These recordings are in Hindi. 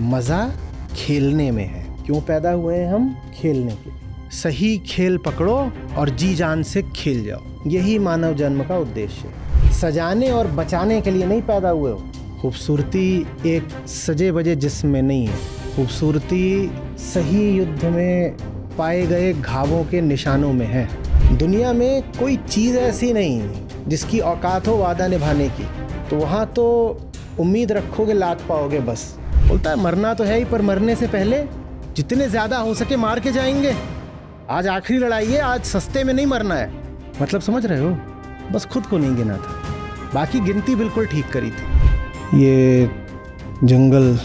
मज़ा खेलने में है। क्यों पैदा हुए हैं हम? खेलने के लिए। सही खेल पकड़ो और जी जान से खेल जाओ, यही मानव जन्म का उद्देश्य है। सजाने और बचाने के लिए नहीं पैदा हुए हो। खूबसूरती एक सजे बजे जिस्म में नहीं है, खूबसूरती सही युद्ध में पाए गए घावों के निशानों में है। दुनिया में कोई चीज़ ऐसी नहीं जिसकी औकात हो वादा निभाने की, तो वहाँ तो उम्मीद रखोगे लात पाओगे बस। बोलता है मरना तो है ही, पर मरने से पहले जितने ज़्यादा हो सके मार के जाएंगे। आज आखिरी लड़ाई है, आज सस्ते में नहीं मरना है। मतलब समझ रहे हो? बस खुद को नहीं गिना था, बाकी गिनती बिल्कुल ठीक करी थी। ये जंगल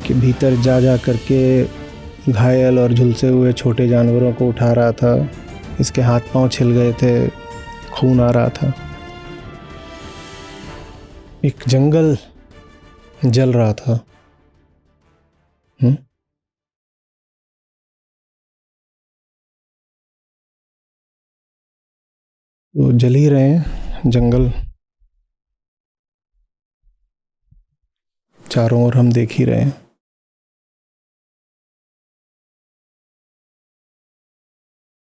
के भीतर जा जा करके घायल और झुलसे हुए छोटे जानवरों को उठा रहा था। इसके हाथ पांव छिल गए थे, खून आ रहा था। एक जंगल जल रहा था। तो जल ही रहे हैं जंगल, चारों ओर हम देख ही रहे हैं।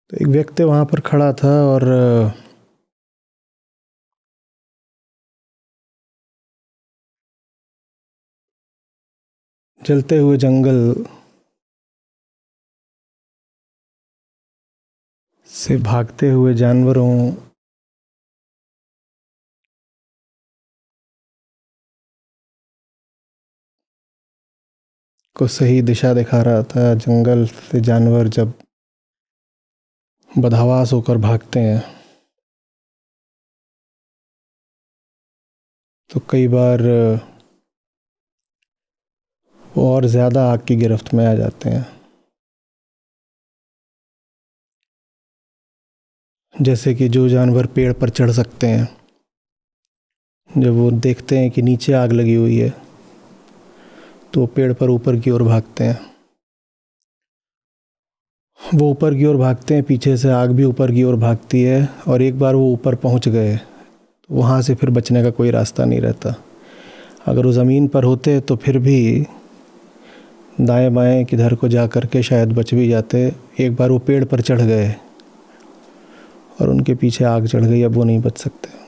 तो एक व्यक्ति वहां पर खड़ा था और जलते हुए जंगल से भागते हुए जानवरों को सही दिशा दिखा रहा था। जंगल से जानवर जब बदहवास होकर भागते हैं तो कई बार वो और ज़्यादा आग की गिरफ्त में आ जाते हैं। जैसे कि जो जानवर पेड़ पर चढ़ सकते हैं, जब वो देखते हैं कि नीचे आग लगी हुई है तो पेड़ पर ऊपर की ओर भागते हैं। वो ऊपर की ओर भागते हैं, पीछे से आग भी ऊपर की ओर भागती है, और एक बार वो ऊपर पहुंच गए तो वहाँ से फिर बचने का कोई रास्ता नहीं रहता। अगर वो ज़मीन पर होते तो फिर भी दाएं बाएं किधर को जा कर के शायद बच भी जाते। एक बार वो पेड़ पर चढ़ गए और उनके पीछे आग चढ़ गई, अब वो नहीं बच सकते।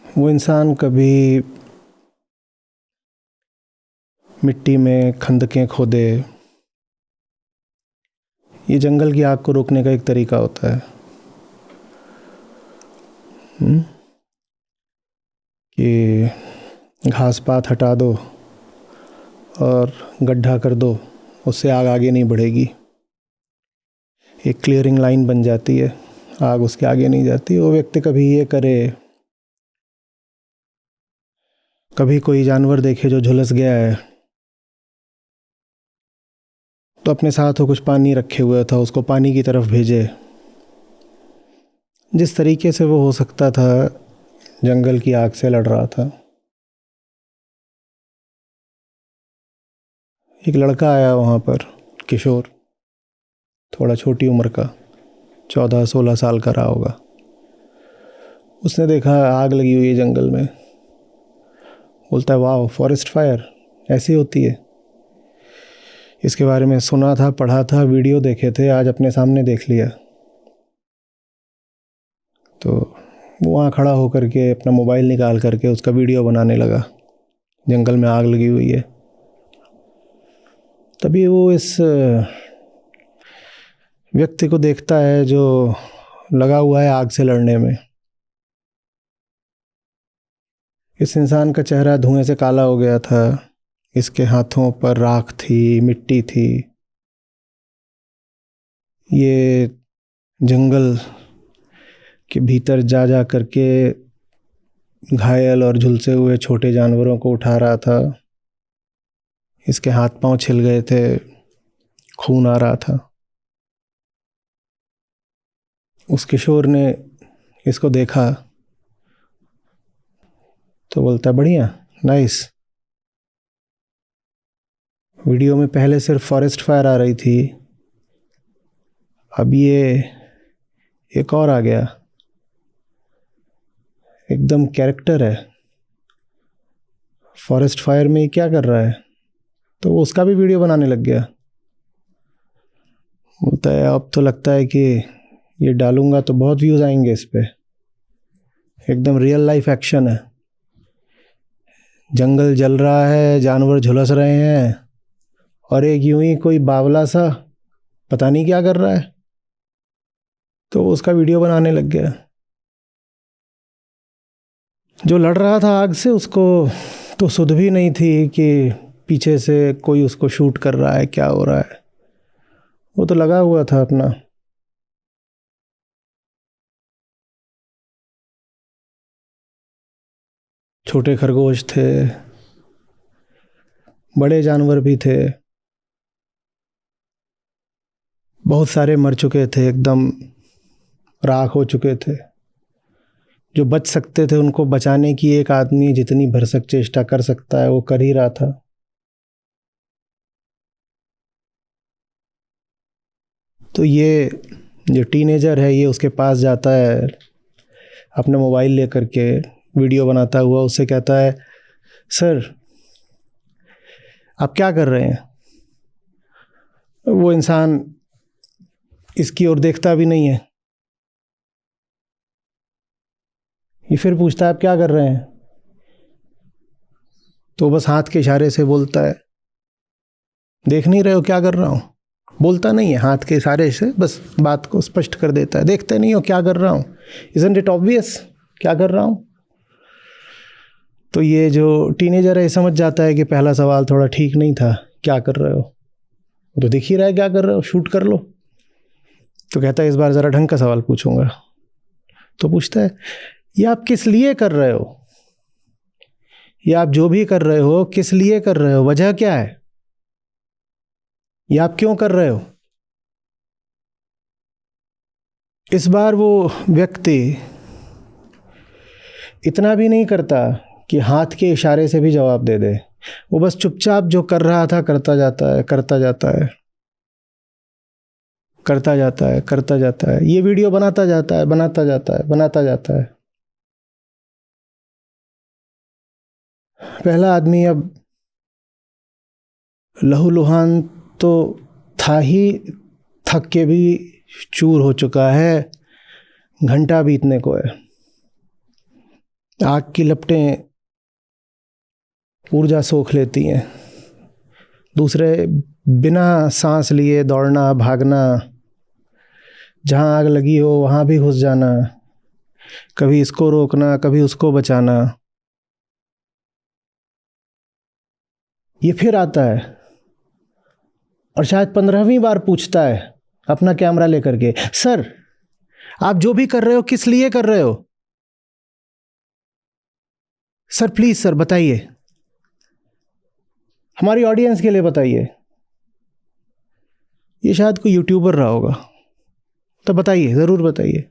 वो इंसान कभी मिट्टी में खंदकें खोदे। ये जंगल की आग को रोकने का एक तरीका होता है कि घास पात हटा दो और गड्ढा कर दो, उससे आग आगे नहीं बढ़ेगी। एक क्लियरिंग लाइन बन जाती है, आग उसके आगे नहीं जाती। वो व्यक्ति कभी ये करे, कभी कोई जानवर देखे जो झुलस गया है तो अपने साथ वो कुछ पानी रखे हुए था, उसको पानी की तरफ भेजे। जिस तरीके से वो हो सकता था जंगल की आग से लड़ रहा था। एक लड़का आया वहाँ पर, किशोर, थोड़ा छोटी उम्र का, 14-16 साल का रहा होगा। उसने देखा आग लगी हुई है जंगल में। बोलता है वाह, फॉरेस्ट फायर ऐसी होती है। इसके बारे में सुना था, पढ़ा था, वीडियो देखे थे, आज अपने सामने देख लिया। तो वो वहाँ खड़ा होकर के अपना मोबाइल निकाल करके उसका वीडियो बनाने लगा। जंगल में आग लगी हुई है। तभी वो इस व्यक्ति को देखता है जो लगा हुआ है आग से लड़ने में। इस इंसान का चेहरा धुएं से काला हो गया था, इसके हाथों पर राख थी, मिट्टी थी। ये जंगल के भीतर जा जा करके घायल और झुलसे हुए छोटे जानवरों को उठा रहा था। इसके हाथ पांव छिल गए थे, खून आ रहा था। उस किशोर ने इसको देखा तो बोलता बढ़िया, नाइस। वीडियो में पहले सिर्फ फॉरेस्ट फायर आ रही थी, अब ये एक और आ गया, एकदम कैरेक्टर है। फॉरेस्ट फायर में क्या कर रहा है, तो वो उसका भी वीडियो बनाने लग गया। बोलता है अब तो लगता है कि ये डालूंगा तो बहुत व्यूज़ आएंगे इस पे, एकदम रियल लाइफ एक्शन है, जंगल जल रहा है, जानवर झुलस रहे हैं और एक यूं ही कोई बावला सा पता नहीं क्या कर रहा है, तो उसका वीडियो बनाने लग गया। जो लड़ रहा था आग से उसको तो सुध भी नहीं थी कि पीछे से कोई उसको शूट कर रहा है, क्या हो रहा है। वो तो लगा हुआ था अपना। छोटे खरगोश थे, बड़े जानवर भी थे, बहुत सारे मर चुके थे, एकदम राख हो चुके थे। जो बच सकते थे उनको बचाने की एक आदमी जितनी भरसक चेष्टा कर सकता है वो कर ही रहा था। तो ये जो टीनेजर है ये उसके पास जाता है अपना मोबाइल लेकर के, वीडियो बनाता हुआ, उससे कहता है सर आप क्या कर रहे हैं। वो इंसान इसकी ओर देखता भी नहीं है। ये फिर पूछता है आप क्या कर रहे हैं, तो बस हाथ के इशारे से बोलता है देख नहीं रहे हो क्या कर रहा हूँ। बोलता नहीं है, हाथ के इशारे से बस बात को स्पष्ट कर देता है, देखते नहीं हो क्या कर रहा हूँ, इज़न्ट इट ऑब्वियस क्या कर रहा हूँ। तो ये जो टीनेजर है समझ जाता है कि पहला सवाल थोड़ा ठीक नहीं था, क्या कर रहे हो, तो दिख ही रहा है क्या कर रहे हो, शूट कर लो। तो कहता है इस बार ज़रा ढंग का सवाल पूछूंगा। तो पूछता है ये आप किस लिए कर रहे हो, ये आप जो भी कर रहे हो किस लिए कर रहे हो, वजह क्या है, ये आप क्यों कर रहे हो। इस बार वो व्यक्ति इतना भी नहीं करता कि हाथ के इशारे से भी जवाब दे दे, वो बस चुपचाप जो कर रहा था करता जाता है, करता जाता है, करता जाता है, करता जाता है। ये वीडियो बनाता जाता है, बनाता जाता है, बनाता जाता है। पहला आदमी अब लहूलुहान तो था ही, थक के भी चूर हो चुका है, घंटा बीतने को है। आग की लपटें ऊर्जा सोख लेती हैं। दूसरे बिना सांस लिए दौड़ना, भागना, जहाँ आग लगी हो वहाँ भी घुस जाना, कभी इसको रोकना कभी उसको बचाना। ये फिर आता है और शायद 15वीं बार पूछता है अपना कैमरा लेकर के, सर आप जो भी कर रहे हो किस लिए कर रहे हो, सर प्लीज सर बताइए, हमारी ऑडियंस के लिए बताइए। ये शायद कोई यूट्यूबर रहा होगा, तो बताइए, ज़रूर बताइए।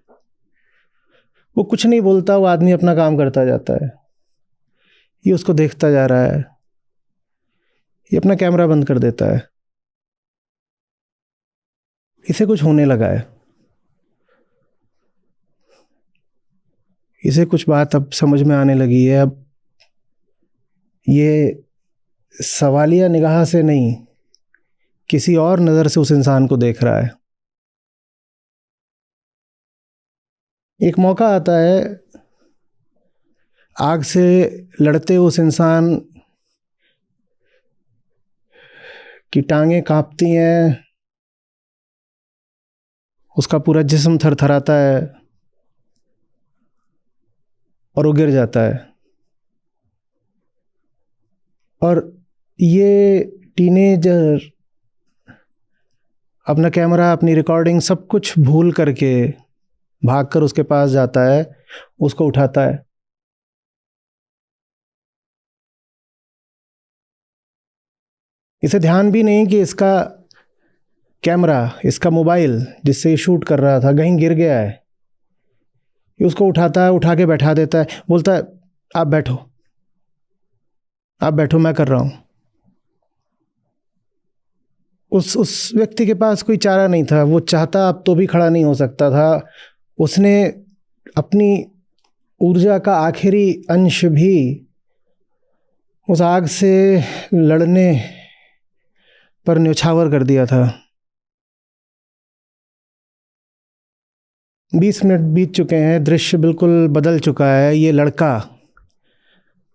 वो कुछ नहीं बोलता, वो आदमी अपना काम करता जाता है। ये उसको देखता जा रहा है, ये अपना कैमरा बंद कर देता है। इसे कुछ होने लगा है, इसे कुछ बात अब समझ में आने लगी है। अब ये सवालिया निगाह से नहीं, किसी और नज़र से उस इंसान को देख रहा है। एक मौका आता है, आग से लड़ते उस इंसान की टांगें कांपती हैं, उसका पूरा जिस्म थरथराता है और वो गिर जाता है। और ये टीनेजर अपना कैमरा, अपनी रिकॉर्डिंग सब कुछ भूल करके भागकर उसके पास जाता है, उसको उठाता है। इसे ध्यान भी नहीं कि इसका कैमरा, इसका मोबाइल जिससे ये शूट कर रहा था कहीं गिर गया है। ये उसको उठाता है, उठा के बैठा देता है, बोलता है आप बैठो, आप बैठो, मैं कर रहा हूँ। उस व्यक्ति के पास कोई चारा नहीं था, वो चाहता अब तो भी खड़ा नहीं हो सकता था। उसने अपनी ऊर्जा का आखिरी अंश भी उस आग से लड़ने पर न्यौछावर कर दिया था। 20 मिनट बीत चुके हैं, दृश्य बिल्कुल बदल चुका है। ये लड़का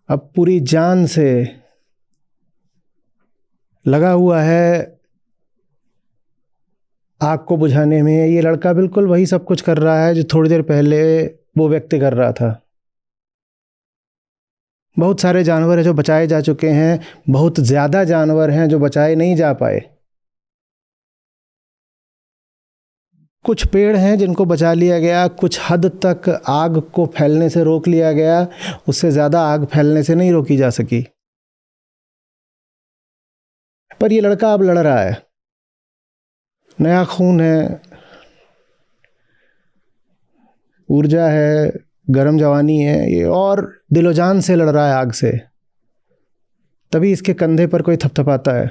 अब पूरी जान से लगा हुआ है आग को बुझाने में। ये लड़का बिल्कुल वही सब कुछ कर रहा है जो थोड़ी देर पहले वो व्यक्ति कर रहा था। बहुत सारे जानवर हैं जो बचाए जा चुके हैं, बहुत ज़्यादा जानवर हैं जो बचाए नहीं जा पाए। कुछ पेड़ हैं जिनको बचा लिया गया, कुछ हद तक आग को फैलने से रोक लिया गया, उससे ज़्यादा आग फैलने से नहीं रोकी जा सकी। पर ये लड़का अब लड़ रहा है, नया खून है, ऊर्जा है, गरम जवानी है ये, और दिलो जान से लड़ रहा है आग से। तभी इसके कंधे पर कोई थपथपाता है।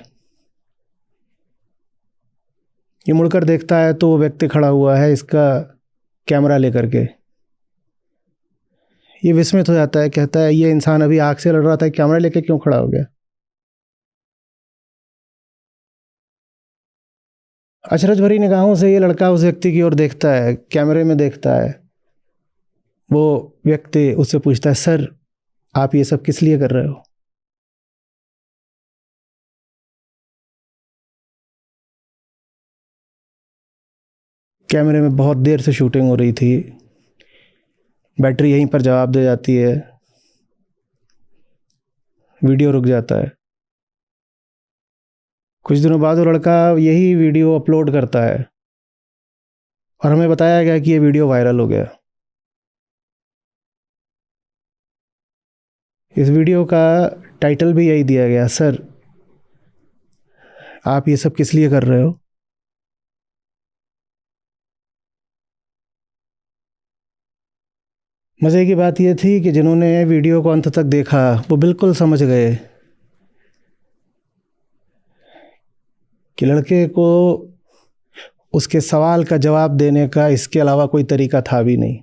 ये मुड़कर देखता है तो वो व्यक्ति खड़ा हुआ है इसका कैमरा लेकर के। ये विस्मित हो जाता है, कहता है ये इंसान अभी आग से लड़ रहा था, कैमरा लेके क्यों खड़ा हो गया? अचरज भरी निगाहों से ये लड़का उस व्यक्ति की ओर देखता है, कैमरे में देखता है। वो व्यक्ति उससे पूछता है, सर आप ये सब किस लिए कर रहे हो? कैमरे में बहुत देर से शूटिंग हो रही थी, बैटरी यहीं पर जवाब दे जाती है, वीडियो रुक जाता है। कुछ दिनों बाद वो लड़का यही वीडियो अपलोड करता है और हमें बताया गया कि ये वीडियो वायरल हो गया। इस वीडियो का टाइटल भी यही दिया गया, सर आप ये सब किस लिए कर रहे हो? मज़े की बात यह थी कि जिन्होंने वीडियो को अंत तक देखा वो बिल्कुल समझ गए कि लड़के को उसके सवाल का जवाब देने का इसके अलावा कोई तरीका था भी नहीं।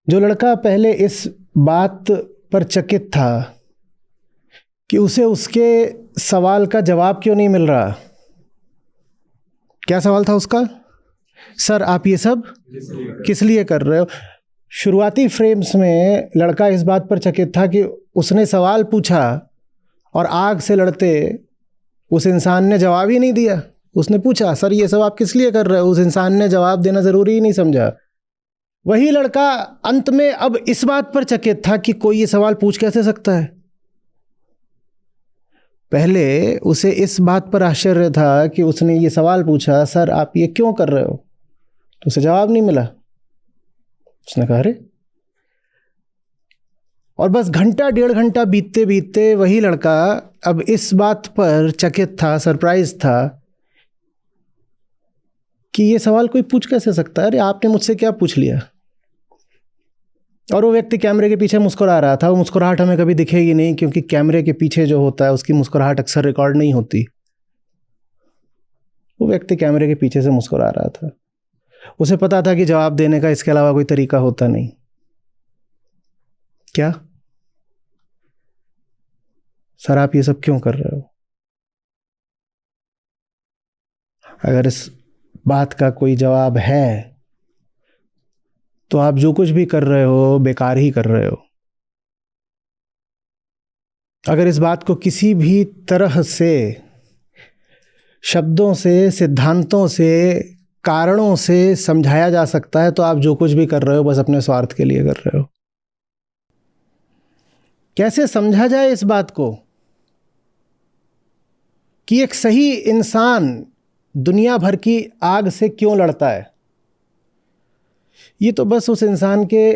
जो लड़का पहले इस बात पर चकित था कि उसे उसके सवाल का जवाब क्यों नहीं मिल रहा। क्या सवाल था उसका? सर आप ये सब किस लिए कर रहे हो? शुरुआती फ्रेम्स में लड़का इस बात पर चकित था कि उसने सवाल पूछा और आग से लड़ते उस इंसान ने जवाब ही नहीं दिया। उसने पूछा, सर ये सब आप किस लिए कर रहे हो? उस इंसान ने जवाब देना ज़रूरी ही नहीं समझा। वही लड़का अंत में अब इस बात पर चकित था कि कोई ये सवाल पूछ कैसे सकता है। पहले उसे इस बात पर आश्चर्य था कि उसने ये सवाल पूछा, सर आप ये क्यों कर रहे हो? तो उसे जवाब नहीं मिला। उसने कहा अरे, और बस घंटा डेढ़ घंटा बीतते बीतते वही लड़का अब इस बात पर चकित था, सरप्राइज था कि ये सवाल कोई पूछ कैसे सकता है? अरे आपने मुझसे क्या पूछ लिया? और वो व्यक्ति कैमरे के पीछे मुस्कुरा रहा था। वो मुस्कुराहट हमें कभी दिखेगी नहीं क्योंकि कैमरे के पीछे जो होता है उसकी मुस्कुराहट अक्सर रिकॉर्ड नहीं होती। वो व्यक्ति कैमरे के पीछे से मुस्कुरा रहा था। उसे पता था कि जवाब देने का इसके अलावा कोई तरीका होता नहीं। क्या? सर आप ये सब क्यों कर रहे हो? अगर इस बात का कोई जवाब है तो आप जो कुछ भी कर रहे हो बेकार ही कर रहे हो। अगर इस बात को किसी भी तरह से, शब्दों से, सिद्धांतों से, कारणों से समझाया जा सकता है तो आप जो कुछ भी कर रहे हो बस अपने स्वार्थ के लिए कर रहे हो। कैसे समझा जाए इस बात को कि एक सही इंसान दुनिया भर की आग से क्यों लड़ता है? ये तो बस उस इंसान के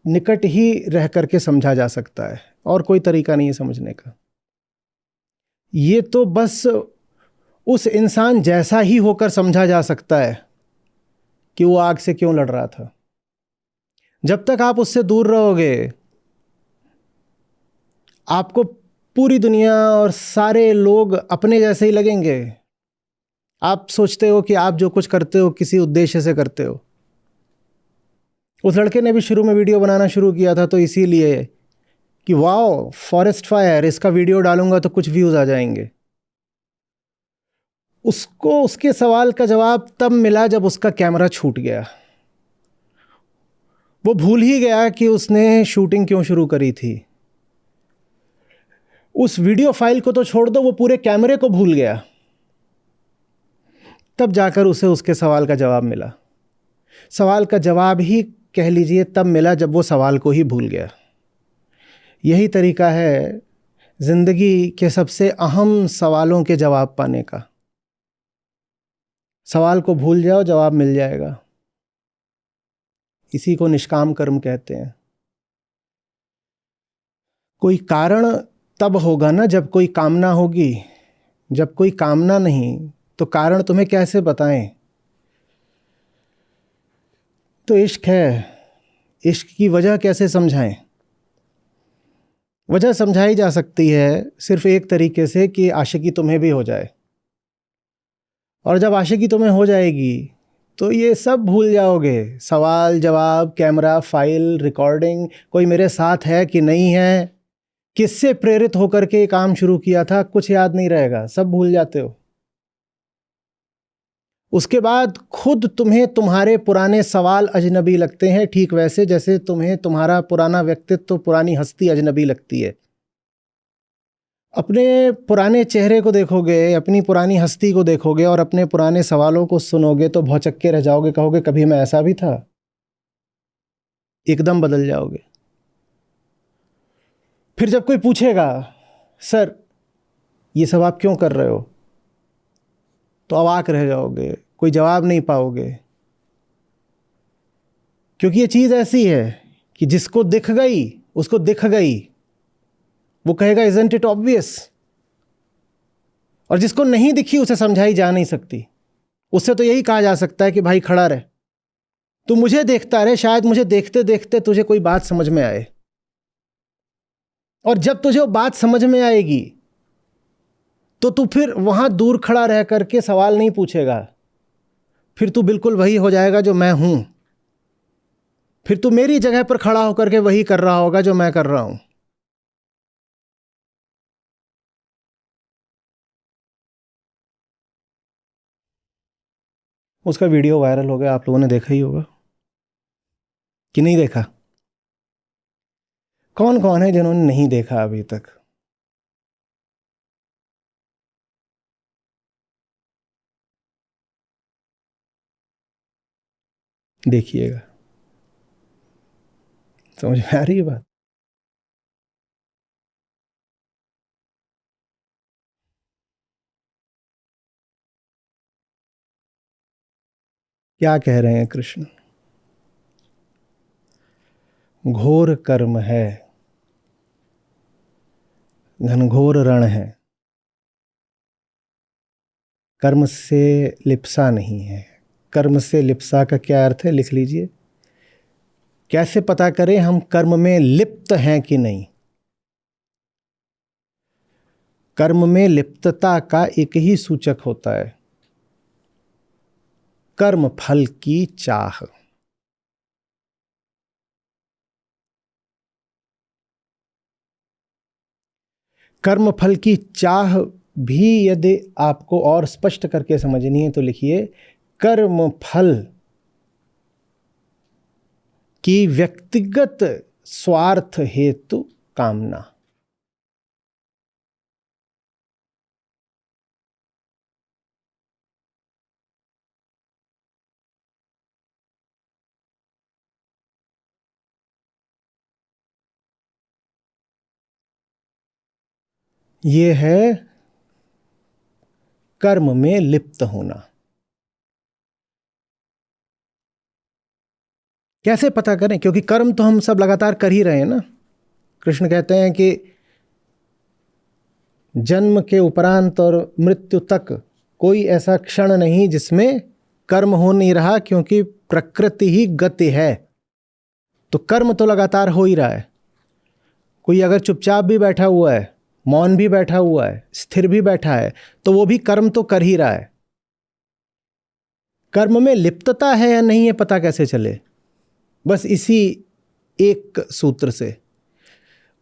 निकट ही रह करके समझा जा सकता है और कोई तरीका नहीं है समझने का। ये तो बस उस इंसान जैसा ही होकर समझा जा सकता है कि वो आग से क्यों लड़ रहा था। जब तक आप उससे दूर रहोगे आपको पूरी दुनिया और सारे लोग अपने जैसे ही लगेंगे। आप सोचते हो कि आप जो कुछ करते हो किसी उद्देश्य से करते हो उस लड़के ने भी शुरू में वीडियो बनाना शुरू किया था तो इसीलिए कि वाओ फॉरेस्ट फायर, इसका वीडियो डालूंगा तो कुछ व्यूज़ आ जाएंगे। उसको उसके सवाल का जवाब तब मिला जब उसका कैमरा छूट गया। वो भूल ही गया कि उसने शूटिंग क्यों शुरू करी थी। उस वीडियो फाइल को तो छोड़ दो, वो पूरे कैमरे को भूल गया। तब जाकर उसे उसके सवाल का जवाब मिला। सवाल का जवाब ही कह लीजिए तब मिला जब वो सवाल को ही भूल गया। यही तरीका है ज़िंदगी के सबसे अहम सवालों के जवाब पाने का। सवाल को भूल जाओ, जवाब मिल जाएगा। इसी को निष्काम कर्म कहते हैं। कोई कारण तब होगा ना जब कोई कामना होगी। जब कोई कामना नहीं तो कारण तुम्हें कैसे बताएं। तो इश्क है, इश्क की वजह कैसे समझाएं। वजह समझाई जा सकती है सिर्फ एक तरीके से कि आशिकी तुम्हें भी हो जाए। और जब आशिकी तुम्हें हो जाएगी तो ये सब भूल जाओगे। सवाल जवाब, कैमरा, फाइल, रिकॉर्डिंग, कोई मेरे साथ है कि नहीं है, किससे प्रेरित होकर के काम शुरू किया था, कुछ याद नहीं रहेगा, सब भूल जाते हो। उसके बाद खुद तुम्हें तुम्हारे पुराने सवाल अजनबी लगते हैं, ठीक वैसे जैसे तुम्हें तुम्हारा पुराना व्यक्तित्व, पुरानी हस्ती अजनबी लगती है। अपने पुराने चेहरे को देखोगे, अपनी पुरानी हस्ती को देखोगे और अपने पुराने सवालों को सुनोगे तो भौचक्के रह जाओगे, कहोगे कभी मैं ऐसा भी था। एकदम बदल जाओगे। फिर जब कोई पूछेगा सर ये सब आप क्यों कर रहे हो, तो अवाक रह जाओगे, कोई जवाब नहीं पाओगे। क्योंकि ये चीज़ ऐसी है कि जिसको दिख गई उसको दिख गई, वो कहेगा इज़न्ट इट ऑब्वियस। और जिसको नहीं दिखी उसे समझाई जा नहीं सकती। उससे तो यही कहा जा सकता है कि भाई खड़ा रहे, तू मुझे देखता रहे, शायद मुझे देखते देखते तुझे कोई बात समझ में आए। और जब तुझे वो बात समझ में आएगी तो तू फिर वहां दूर खड़ा रह करके सवाल नहीं पूछेगा। फिर तू बिल्कुल वही हो जाएगा जो मैं हूं। फिर तू मेरी जगह पर खड़ा होकर के वही कर रहा होगा जो मैं कर रहा हूं। उसका वीडियो वायरल हो गया, आप लोगों ने देखा ही होगा कि नहीं देखा। कौन कौन है जिन्होंने नहीं देखा अभी तक। देखिएगा, समझ में आ रही है बात। क्या कह रहे हैं कृष्ण। घोर कर्म है, घनघोर रण है, कर्म से लिप्सा नहीं है। कर्म से लिप्सा का क्या अर्थ है, लिख लीजिए। कैसे पता करें हम कर्म में लिप्त हैं कि नहीं। कर्म में लिप्तता का एक ही सूचक होता है, कर्म फल की चाह। कर्म फल की चाह भी यदि आपको और स्पष्ट करके समझनी है तो लिखिए, कर्म फल की व्यक्तिगत स्वार्थ हेतु कामना। ये है कर्म में लिप्त होना। कैसे पता करें, क्योंकि कर्म तो हम सब लगातार कर ही रहे हैं ना। कृष्ण कहते हैं कि जन्म के उपरांत और मृत्यु तक कोई ऐसा क्षण नहीं जिसमें कर्म हो नहीं रहा, क्योंकि प्रकृति ही गति है। तो कर्म तो लगातार हो ही रहा है। कोई अगर चुपचाप भी बैठा हुआ है, मौन भी बैठा हुआ है, स्थिर भी बैठा है, तो वो भी कर्म तो कर ही रहा है। कर्म में लिप्तता है या नहीं, ये पता कैसे चले। बस इसी एक सूत्र से,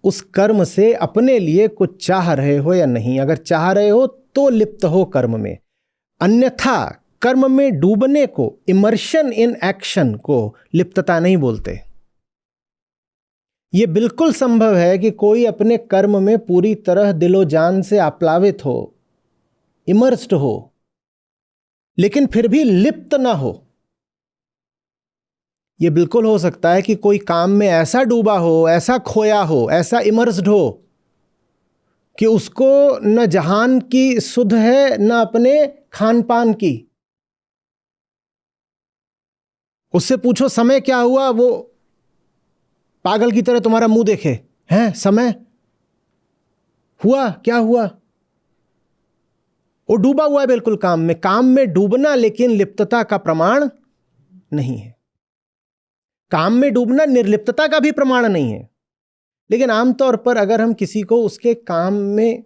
उस कर्म से अपने लिए कुछ चाह रहे हो या नहीं। अगर चाह रहे हो तो लिप्त हो कर्म में, अन्यथा कर्म में डूबने को, इमर्शन इन एक्शन को लिप्तता नहीं बोलते। यह बिल्कुल संभव है कि कोई अपने कर्म में पूरी तरह दिलो जान से आप्लावित हो, इमर्स्ड हो, लेकिन फिर भी लिप्त ना हो। यह बिल्कुल हो सकता है कि कोई काम में ऐसा डूबा हो, ऐसा खोया हो, ऐसा इमर्स्ड हो कि उसको न जहान की सुध है न अपने खान पान की। उससे पूछो समय क्या हुआ, वो पागल की तरह तुम्हारा मुंह देखे, हैं समय हुआ क्या हुआ। वो डूबा हुआ है बिल्कुल काम में। काम में डूबना लेकिन लिप्तता का प्रमाण नहीं है। काम में डूबना निर्लिप्तता का भी प्रमाण नहीं है। लेकिन आमतौर पर अगर हम किसी को उसके काम में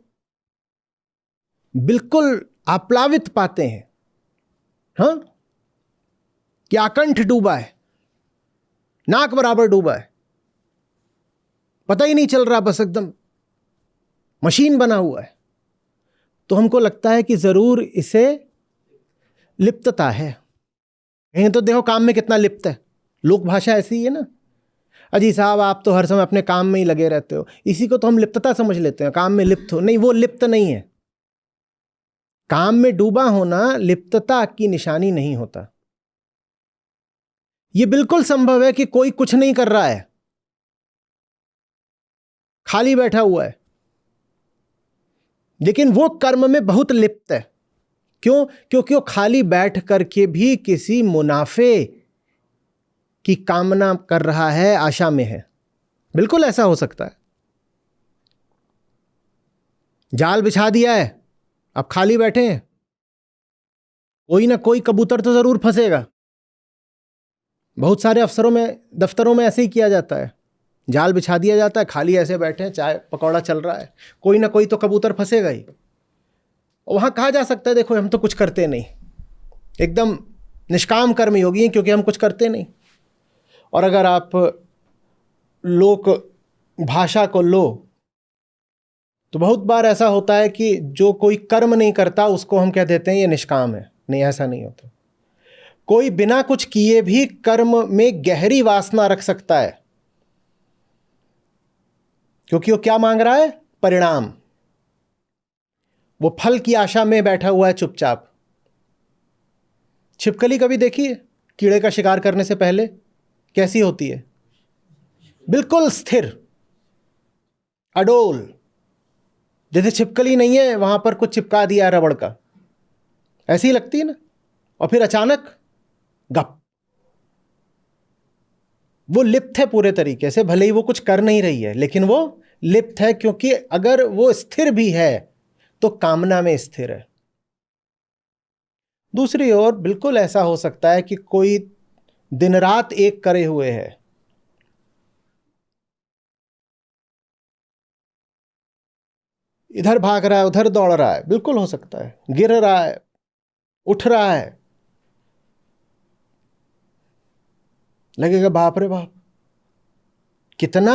बिल्कुल आप्लावित पाते हैं, हाँ, कि आकंठ डूबा है, नाक बराबर डूबा है, पता ही नहीं चल रहा, बस एकदम मशीन बना हुआ है, तो हमको लगता है कि जरूर इसे लिप्तता है। कहेंगे तो देखो काम में कितना लिप्त है। लोक भाषा ऐसी ही है ना, अजी साहब आप तो हर समय अपने काम में ही लगे रहते हो। इसी को तो हम लिप्तता समझ लेते हैं, काम में लिप्त हो। नहीं, वो लिप्त नहीं है। काम में डूबा होना लिप्तता की निशानी नहीं होता। यह बिल्कुल संभव है कि कोई कुछ नहीं कर रहा है, खाली बैठा हुआ है, लेकिन वो कर्म में बहुत लिप्त है। क्यों? क्योंकि वो खाली बैठ करके भी किसी मुनाफे की कामना कर रहा है, आशा में है। बिल्कुल ऐसा हो सकता है। जाल बिछा दिया है, अब खाली बैठे हैं, कोई ना कोई कबूतर तो जरूर फंसेगा। बहुत सारे अफसरों में, दफ्तरों में ऐसे ही किया जाता है। जाल बिछा दिया जाता है, खाली ऐसे बैठे हैं, चाय पकौड़ा चल रहा है, कोई ना कोई तो कबूतर फंसेगा ही। वहां कहा जा सकता है देखो हम तो कुछ करते नहीं, एकदम निष्काम कर्म योगी हैं क्योंकि हम कुछ करते नहीं। और अगर आप लोक भाषा को लो तो बहुत बार ऐसा होता है कि जो कोई कर्म नहीं करता उसको हम कह देते हैं ये निष्काम है। नहीं, ऐसा नहीं होता। कोई बिना कुछ किए भी कर्म में गहरी वासना रख सकता है, क्योंकि वो क्या मांग रहा है? परिणाम। वो फल की आशा में बैठा हुआ है चुपचाप। छिपकली कभी देखी है? कीड़े का शिकार करने से पहले कैसी होती है? बिल्कुल स्थिर, अडोल, जैसे छिपकली नहीं है, वहां पर कुछ चिपका दिया रबड़ का, ऐसी लगती है ना। और फिर अचानक गप, वो लिप्त है पूरे तरीके से। भले ही वो कुछ कर नहीं रही है, लेकिन वो लिप्त है, क्योंकि अगर वो स्थिर भी है तो कामना में स्थिर है। दूसरी ओर बिल्कुल ऐसा हो सकता है कि कोई दिन रात एक करे हुए है, इधर भाग रहा है, उधर दौड़ रहा है, बिल्कुल हो सकता है, गिर रहा है, उठ रहा है, लगेगा बाप रे बाप कितना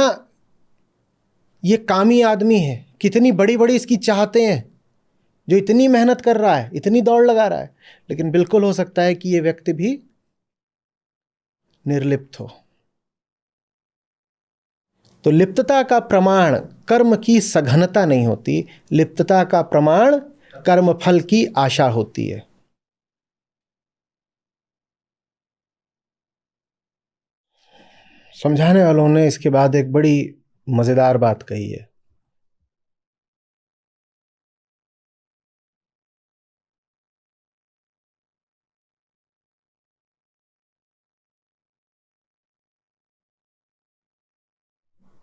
ये कामी आदमी है, कितनी बड़ी बड़ी इसकी चाहते हैं, जो इतनी मेहनत कर रहा है, इतनी दौड़ लगा रहा है। लेकिन बिल्कुल हो सकता है कि ये व्यक्ति भी निर्लिप्त हो। तो लिप्तता का प्रमाण कर्म की सघनता नहीं होती, लिप्तता का प्रमाण कर्म फल की आशा होती है। समझाने वालों ने इसके बाद एक बड़ी मजेदार बात कही है।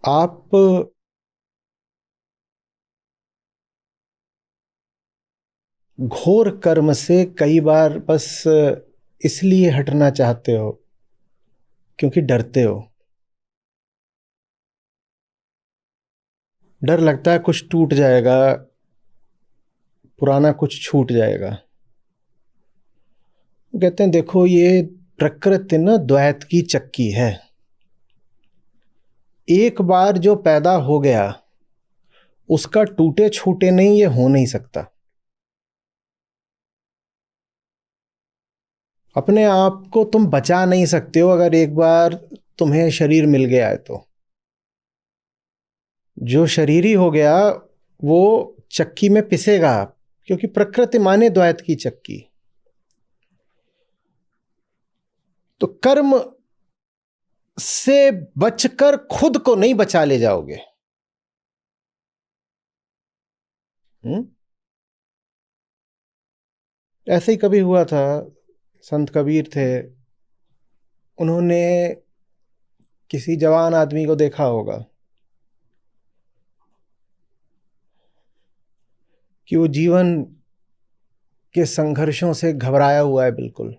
आप घोर कर्म से कई बार बस इसलिए हटना चाहते हो क्योंकि डरते हो। डर लगता है कुछ टूट जाएगा, पुराना कुछ छूट जाएगा। कहते हैं देखो ये प्रकृति न द्वैत की चक्की है, एक बार जो पैदा हो गया उसका टूटे छूटे नहीं, ये हो नहीं सकता। अपने आप को तुम बचा नहीं सकते हो अगर एक बार तुम्हें शरीर मिल गया है तो। जो शरीरी हो गया वो चक्की में पिसेगा, क्योंकि प्रकृति माने द्वैत की चक्की। तो कर्म से बचकर खुद को नहीं बचा ले जाओगे। ऐसे ही कभी हुआ था, संत कबीर थे, उन्होंने किसी जवान आदमी को देखा होगा कि वो जीवन के संघर्षों से घबराया हुआ है बिल्कुल।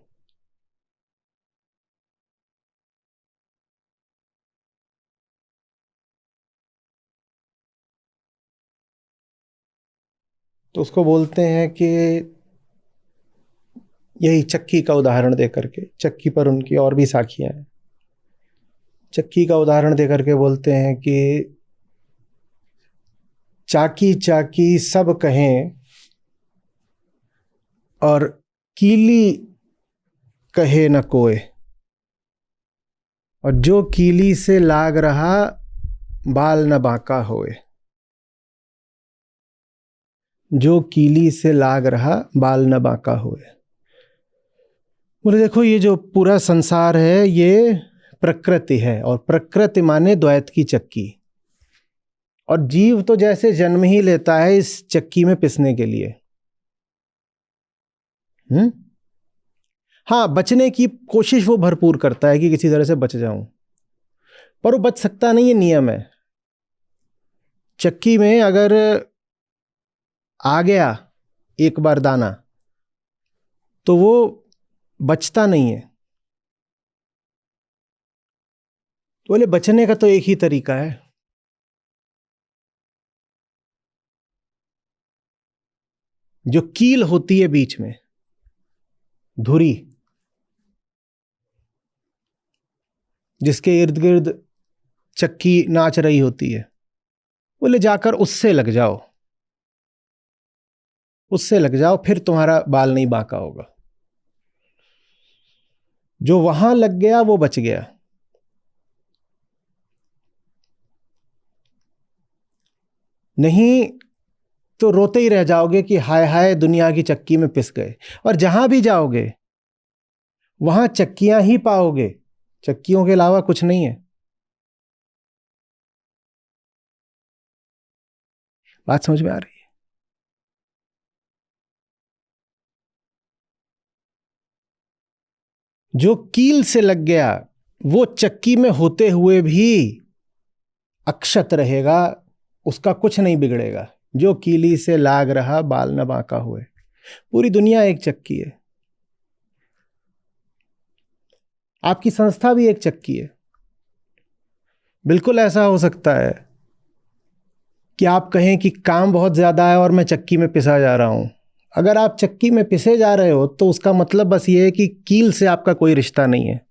तो उसको बोलते हैं कि यही चक्की का उदाहरण दे करके, चक्की पर उनकी और भी साखियां हैं, चक्की का उदाहरण दे करके बोलते हैं कि चाकी चाकी सब कहें और कीली कहे न कोय, और जो कीली से लाग रहा बाल न बांका होए। जो कीली से लाग रहा बाल न बांका होए। बोले देखो, ये जो पूरा संसार है ये प्रकृति है, और प्रकृति माने द्वैत की चक्की। और जीव तो जैसे जन्म ही लेता है इस चक्की में पिसने के लिए। हाँ, बचने की कोशिश वो भरपूर करता है कि किसी तरह से बच जाऊं, पर वो बच सकता नहीं, ये नियम है। चक्की में अगर आ गया एक बार दाना तो वो बचता नहीं है। तो बोले बचने का तो एक ही तरीका है, जो कील होती है बीच में, धुरी, जिसके इर्द गिर्द चक्की नाच रही होती है, बोले जाकर उससे लग जाओ, उससे लग जाओ, फिर तुम्हारा बाल नहीं बांका होगा। जो वहां लग गया वो बच गया। नहीं तो रोते ही रह जाओगे कि हाय हाय दुनिया की चक्की में पिस गए। और जहां भी जाओगे वहां चक्कियां ही पाओगे, चक्कियों के अलावा कुछ नहीं है। बात समझ में आ रही है? जो कील से लग गया वो चक्की में होते हुए भी अक्षत रहेगा, उसका कुछ नहीं बिगड़ेगा। जो कीली से लाग रहा बाल न बांका हुए। पूरी दुनिया एक चक्की है, आपकी संस्था भी एक चक्की है। बिल्कुल ऐसा हो सकता है कि आप कहें कि काम बहुत ज्यादा है और मैं चक्की में पिसा जा रहा हूं। अगर आप चक्की में पिसे जा रहे हो तो उसका मतलब बस ये है कि कील से आपका कोई रिश्ता नहीं है।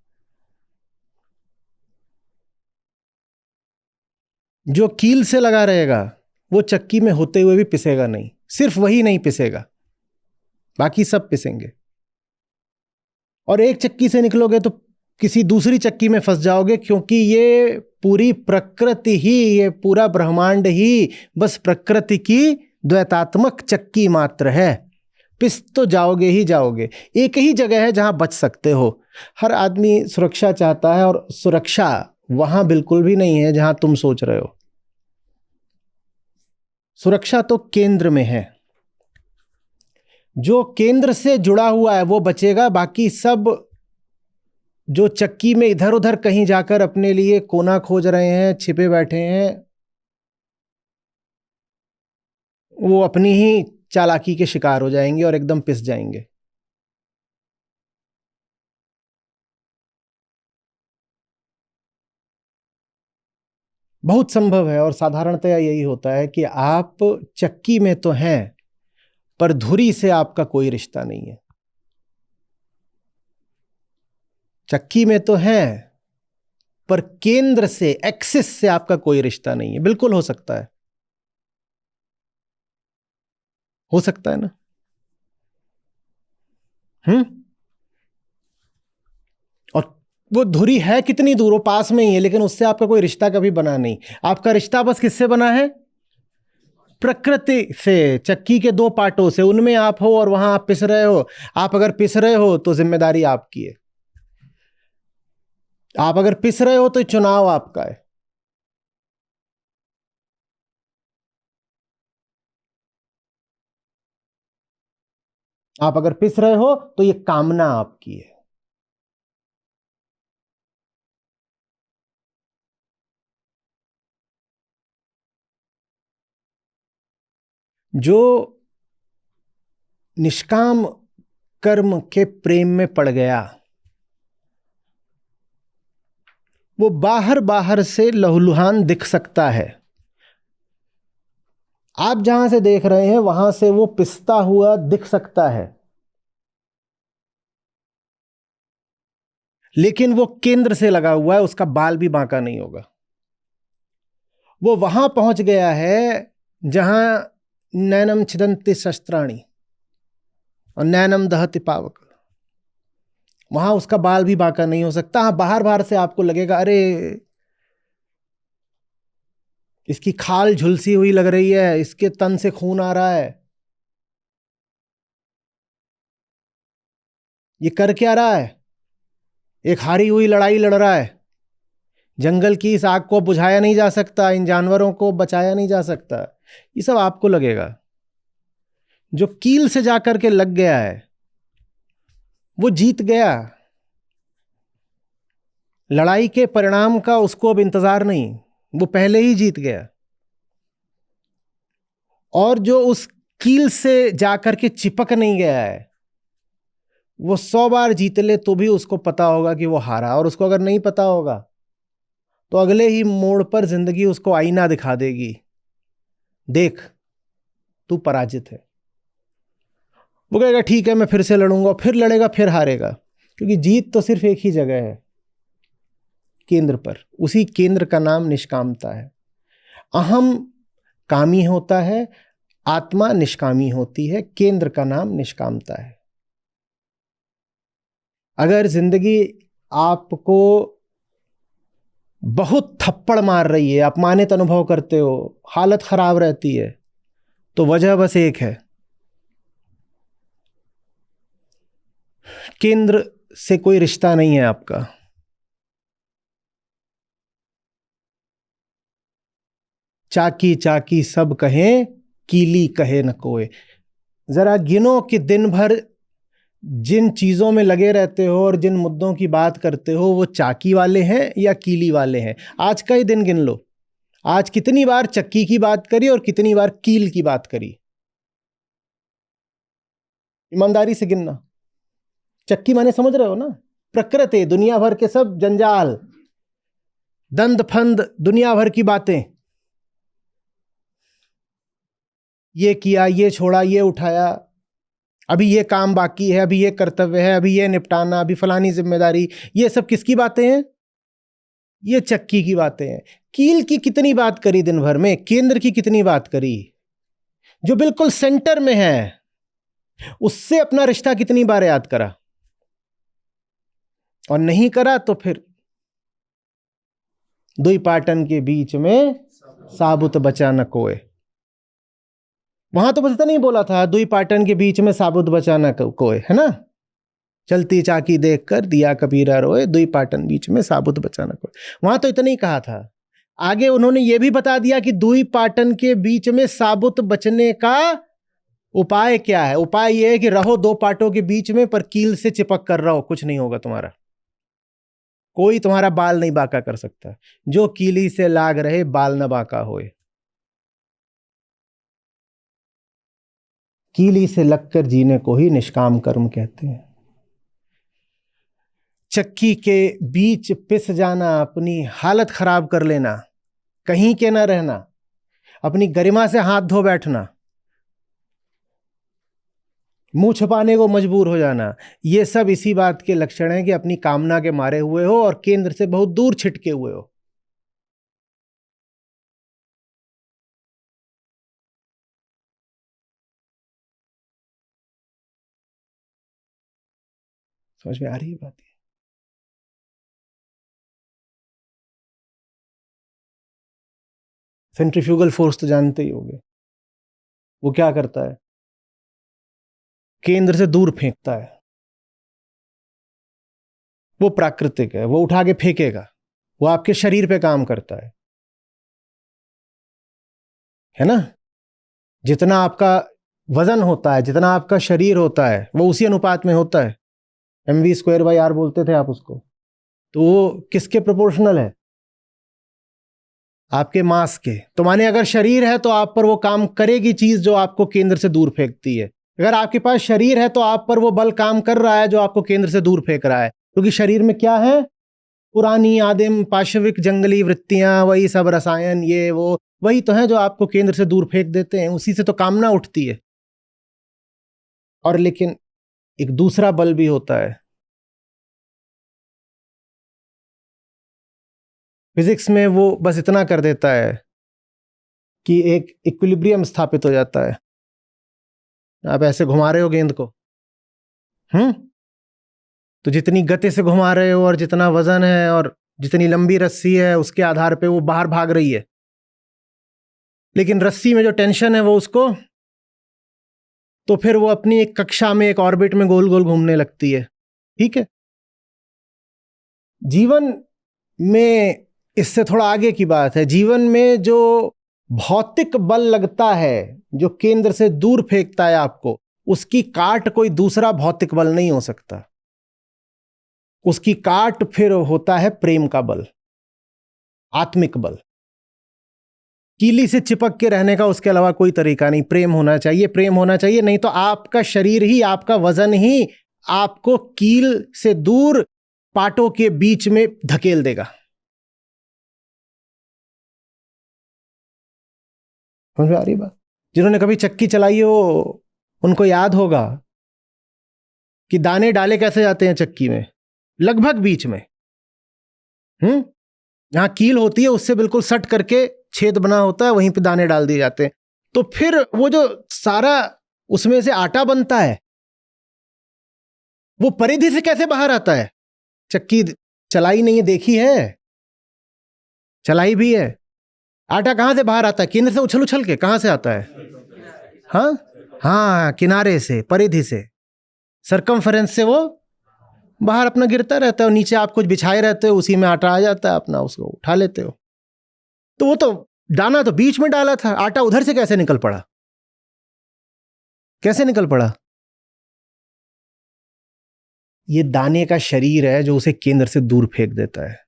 जो कील से लगा रहेगा वो चक्की में होते हुए भी पिसेगा नहीं। सिर्फ वही नहीं पिसेगा, बाकी सब पिसेंगे। और एक चक्की से निकलोगे तो किसी दूसरी चक्की में फंस जाओगे, क्योंकि ये पूरी प्रकृति ही, ये पूरा ब्रह्मांड ही बस प्रकृति की द्वैतात्मक चक्की मात्र है। पिस तो जाओगे ही जाओगे। एक ही जगह है जहां बच सकते हो। हर आदमी सुरक्षा चाहता है, और सुरक्षा वहां बिल्कुल भी नहीं है जहां तुम सोच रहे हो। सुरक्षा तो केंद्र में है। जो केंद्र से जुड़ा हुआ है वो बचेगा, बाकी सब जो चक्की में इधर उधर कहीं जाकर अपने लिए कोना खोज रहे हैं, छिपे बैठे हैं, वो अपनी ही चालाकी के शिकार हो जाएंगे और एकदम पिस जाएंगे। बहुत संभव है, और साधारणतया यही होता है कि आप चक्की में तो हैं पर धुरी से आपका कोई रिश्ता नहीं है। चक्की में तो हैं पर केंद्र से, एक्सिस से आपका कोई रिश्ता नहीं है। बिल्कुल हो सकता है, हो सकता है ना। और वो धुरी है कितनी दूर, वो पास में ही है, लेकिन उससे आपका कोई रिश्ता कभी बना नहीं। आपका रिश्ता बस किससे बना है? प्रकृति से, चक्की के दो पार्टों से। उनमें आप हो और वहां आप पिस रहे हो। आप अगर पिस रहे हो तो जिम्मेदारी आपकी है। आप अगर पिस रहे हो तो चुनाव आपका है। आप अगर पिस रहे हो तो ये कामना आपकी है। जो निष्काम कर्म के प्रेम में पड़ गया, वो बाहर बाहर से लहूलुहान दिख सकता है। आप जहां से देख रहे हैं वहां से वो पिसता हुआ दिख सकता है, लेकिन वो केंद्र से लगा हुआ है, उसका बाल भी बांका नहीं होगा। वो वहां पहुंच गया है जहां नैनम छिदन्ति शस्त्राणि और नैनम दहति पावक। वहां उसका बाल भी बांका नहीं हो सकता। हाँ, बाहर बाहर से आपको लगेगा अरे इसकी खाल झुलसी हुई लग रही है, इसके तन से खून आ रहा है, ये कर क्या रहा है? एक हारी हुई लड़ाई लड़ रहा है। जंगल की इस आग को बुझाया नहीं जा सकता, इन जानवरों को बचाया नहीं जा सकता। ये सब आपको लगेगा। जो कील से जाकर के लग गया है वो जीत गया। लड़ाई के परिणाम का उसको अब इंतजार नहीं, वो पहले ही जीत गया। और जो उस कील से जाकर के चिपक नहीं गया है, वो 100 बार जीत ले तो भी उसको पता होगा कि वो हारा। और उसको अगर नहीं पता होगा तो अगले ही मोड़ पर जिंदगी उसको आईना दिखा देगी, देख तू पराजित है। वो कहेगा ठीक है मैं फिर से लड़ूंगा, फिर लड़ेगा, फिर हारेगा। क्योंकि जीत तो सिर्फ एक ही जगह है, केंद्र पर। उसी केंद्र का नाम निष्कामता है। अहम कामी होता है, आत्मा निष्कामी होती है, केंद्र का नाम निष्कामता है। अगर जिंदगी आपको बहुत थप्पड़ मार रही है, अपमानित अनुभव करते हो, हालत खराब रहती है, तो वजह बस एक है, केंद्र से कोई रिश्ता नहीं है आपका। चाकी चाकी सब कहें, कीली कहे न कोई। जरा गिनो कि दिन भर जिन चीजों में लगे रहते हो और जिन मुद्दों की बात करते हो वो चाकी वाले हैं या कीली वाले हैं। आज का ही दिन गिन लो, आज कितनी बार चक्की की बात करी और कितनी बार कील की बात करी। ईमानदारी से गिनना। चक्की माने समझ रहे हो ना? प्रकृति, दुनिया भर के सब जंजाल, दंद फंद, दुनिया भर की बातें। ये किया, ये छोड़ा, ये उठाया, अभी ये काम बाकी है, अभी ये कर्तव्य है, अभी ये निपटाना, अभी फलानी जिम्मेदारी। ये सब किसकी बातें हैं? ये चक्की की बातें हैं। कील की कितनी बात करी दिन भर में, केंद्र की कितनी बात करी? जो बिल्कुल सेंटर में है उससे अपना रिश्ता कितनी बार याद करा? और नहीं करा तो फिर दुई पाटन के बीच में साबुत बचा न कोय। वहां तो बस नहीं बोला था दुई पाटन के बीच में साबुत बचा न कोय, है ना? चलती चाकी देखकर दिया कबीरा रोए, दुई पाटन बीच में साबुत बचा न कोय। वहां तो इतना ही कहा था। आगे उन्होंने ये भी बता दिया कि दुई पाटन के बीच में साबुत बचने का उपाय क्या है। उपाय यह है कि रहो दो पाटों के बीच में, पर कील से चिपक कर रहो, कुछ नहीं होगा तुम्हारा। कोई तुम्हारा बाल नहीं बांका कर सकता। जो कीली से लाग रहे बाल न बांका होए। कीली से लगकर जीने को ही निष्काम कर्म कहते हैं। चक्की के बीच पिस जाना, अपनी हालत खराब कर लेना, कहीं के ना रहना, अपनी गरिमा से हाथ धो बैठना, मुंह छुपाने को मजबूर हो जाना, ये सब इसी बात के लक्षण हैं कि अपनी कामना के मारे हुए हो और केंद्र से बहुत दूर छिटके हुए हो। समझ में आ रही है बात? सेंट्रीफ्यूगल फोर्स तो जानते ही होंगे, वो क्या करता है? केंद्र से दूर फेंकता है। वो प्राकृतिक है, वो उठा के फेंकेगा, वो आपके शरीर पे काम करता है ना? जितना आपका वजन होता है, जितना आपका शरीर होता है, वो उसी अनुपात में होता है। mv²/r बोलते थे आप उसको। तो वो किसके प्रोपोर्शनल है? आपके मास के। तो माने अगर शरीर है तो आप पर वो काम करेगी चीज जो आपको केंद्र से दूर फेंकती है। अगर आपके पास शरीर है तो आप पर वो बल काम कर रहा है जो आपको केंद्र से दूर फेंक रहा है, क्योंकि शरीर में क्या है? पुरानी आदिम पाशविक जंगली वृत्तियां, वही सब रसायन, ये वो वही तो है जो आपको केंद्र से दूर फेंक देते हैं। उसी से तो कामना उठती है। और लेकिन एक दूसरा बल भी होता है। फिजिक्स में वो बस इतना कर देता है कि एक इक्विलिब्रियम स्थापित हो जाता है। आप ऐसे घुमा रहे हो गेंद को, तो जितनी गति से घुमा रहे हो और जितना वजन है और जितनी लंबी रस्सी है, उसके आधार पे वो बाहर भाग रही है। लेकिन रस्सी में जो टेंशन है वो उसको, तो फिर वो अपनी एक कक्षा में, एक ऑर्बिट में गोल गोल घूमने लगती है। ठीक है? जीवन में इससे थोड़ा आगे की बात है। जीवन में जो भौतिक बल लगता है, जो केंद्र से दूर फेंकता है आपको, उसकी काट कोई दूसरा भौतिक बल नहीं हो सकता। उसकी काट फिर होता है प्रेम का बल, आत्मिक बल। कीली से चिपक के रहने का उसके अलावा कोई तरीका नहीं। प्रेम होना चाहिए, प्रेम होना चाहिए, नहीं तो आपका शरीर ही, आपका वजन ही आपको कील से दूर पाटों के बीच में धकेल देगा। समझ में आ रही बात? जिन्होंने कभी चक्की चलाई हो उनको याद होगा कि दाने डाले कैसे जाते हैं चक्की में, लगभग बीच में। जहां कील होती है उससे बिल्कुल सट करके छेद बना होता है, वहीं पे दाने डाल दिए जाते हैं। तो फिर वो जो सारा उसमें से आटा बनता है, वो परिधि से कैसे बाहर आता है? चक्की चलाई नहीं है, देखी है? चलाई भी है। आटा कहां से बाहर आता है? केंद्र से उछल उछल के कहां से आता है? हाँ हाँ, किनारे से, परिधि से, सरकमफेरेंस से वो बाहर अपना गिरता रहता है और नीचे आप कुछ बिछाए रहते हो, उसी में आटा आ जाता है, अपना उसको उठा लेते हो। तो वो तो दाना तो बीच में डाला था, आटा उधर से कैसे निकल पड़ा? कैसे निकल पड़ा? ये दाने का शरीर है जो उसे केंद्र से दूर फेंक देता है।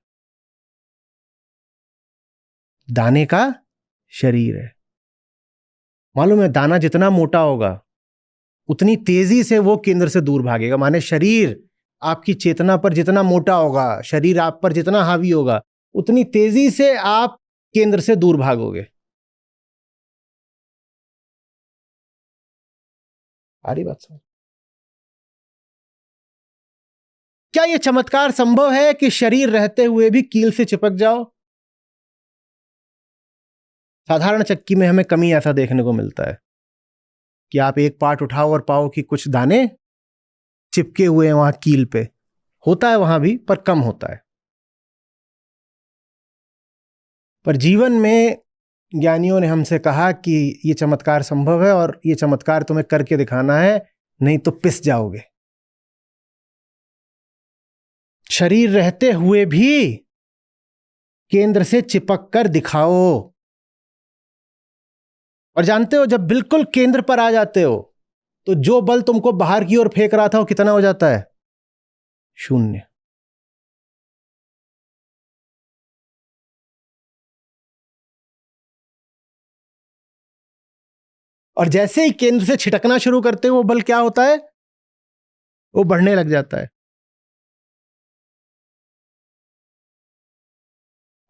दाने का शरीर है। मालूम है, दाना जितना मोटा होगा उतनी तेजी से वो केंद्र से दूर भागेगा। माने शरीर आपकी चेतना पर जितना मोटा होगा, शरीर आप पर जितना हावी होगा, उतनी तेजी से आप केंद्र से दूर भागोगे। आ रही बात समझ? क्या यह चमत्कार संभव है कि शरीर रहते हुए भी कील से चिपक जाओ? साधारण चक्की में हमें कमी ऐसा देखने को मिलता है कि आप एक पार्ट उठाओ और पाओ कि कुछ दाने चिपके हुए हैं वहां कील पे। होता है वहां भी, पर कम होता है। पर जीवन में ज्ञानियों ने हमसे कहा कि यह चमत्कार संभव है और यह चमत्कार तुम्हें करके दिखाना है, नहीं तो पिस जाओगे। शरीर रहते हुए भी केंद्र से चिपक कर दिखाओ। और जानते हो, जब बिल्कुल केंद्र पर आ जाते हो तो जो बल तुमको बाहर की ओर फेंक रहा था वो कितना हो जाता है? शून्य। और जैसे ही केंद्र से छिटकना शुरू करते हो, वो बल क्या होता है? वो बढ़ने लग जाता है।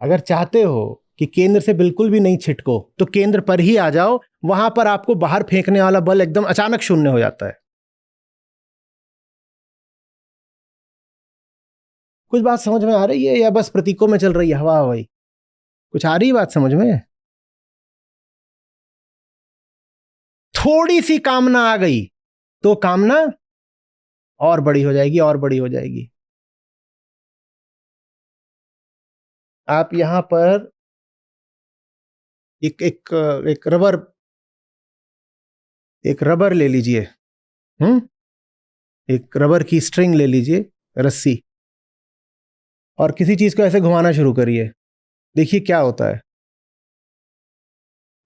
अगर चाहते हो कि केंद्र से बिल्कुल भी नहीं छिटको तो केंद्र पर ही आ जाओ, वहां पर आपको बाहर फेंकने वाला बल एकदम अचानक शून्य हो जाता है। कुछ बात समझ में आ रही है या बस प्रतीकों में चल रही है हवा हवाई? कुछ आ रही बात समझ में? थोड़ी सी कामना आ गई तो कामना और बड़ी हो जाएगी, और बड़ी हो जाएगी। आप यहां पर एक एक एक रबर ले लीजिए। एक रबर की स्ट्रिंग ले लीजिए, रस्सी, और किसी चीज को ऐसे घुमाना शुरू करिए, देखिए क्या होता है।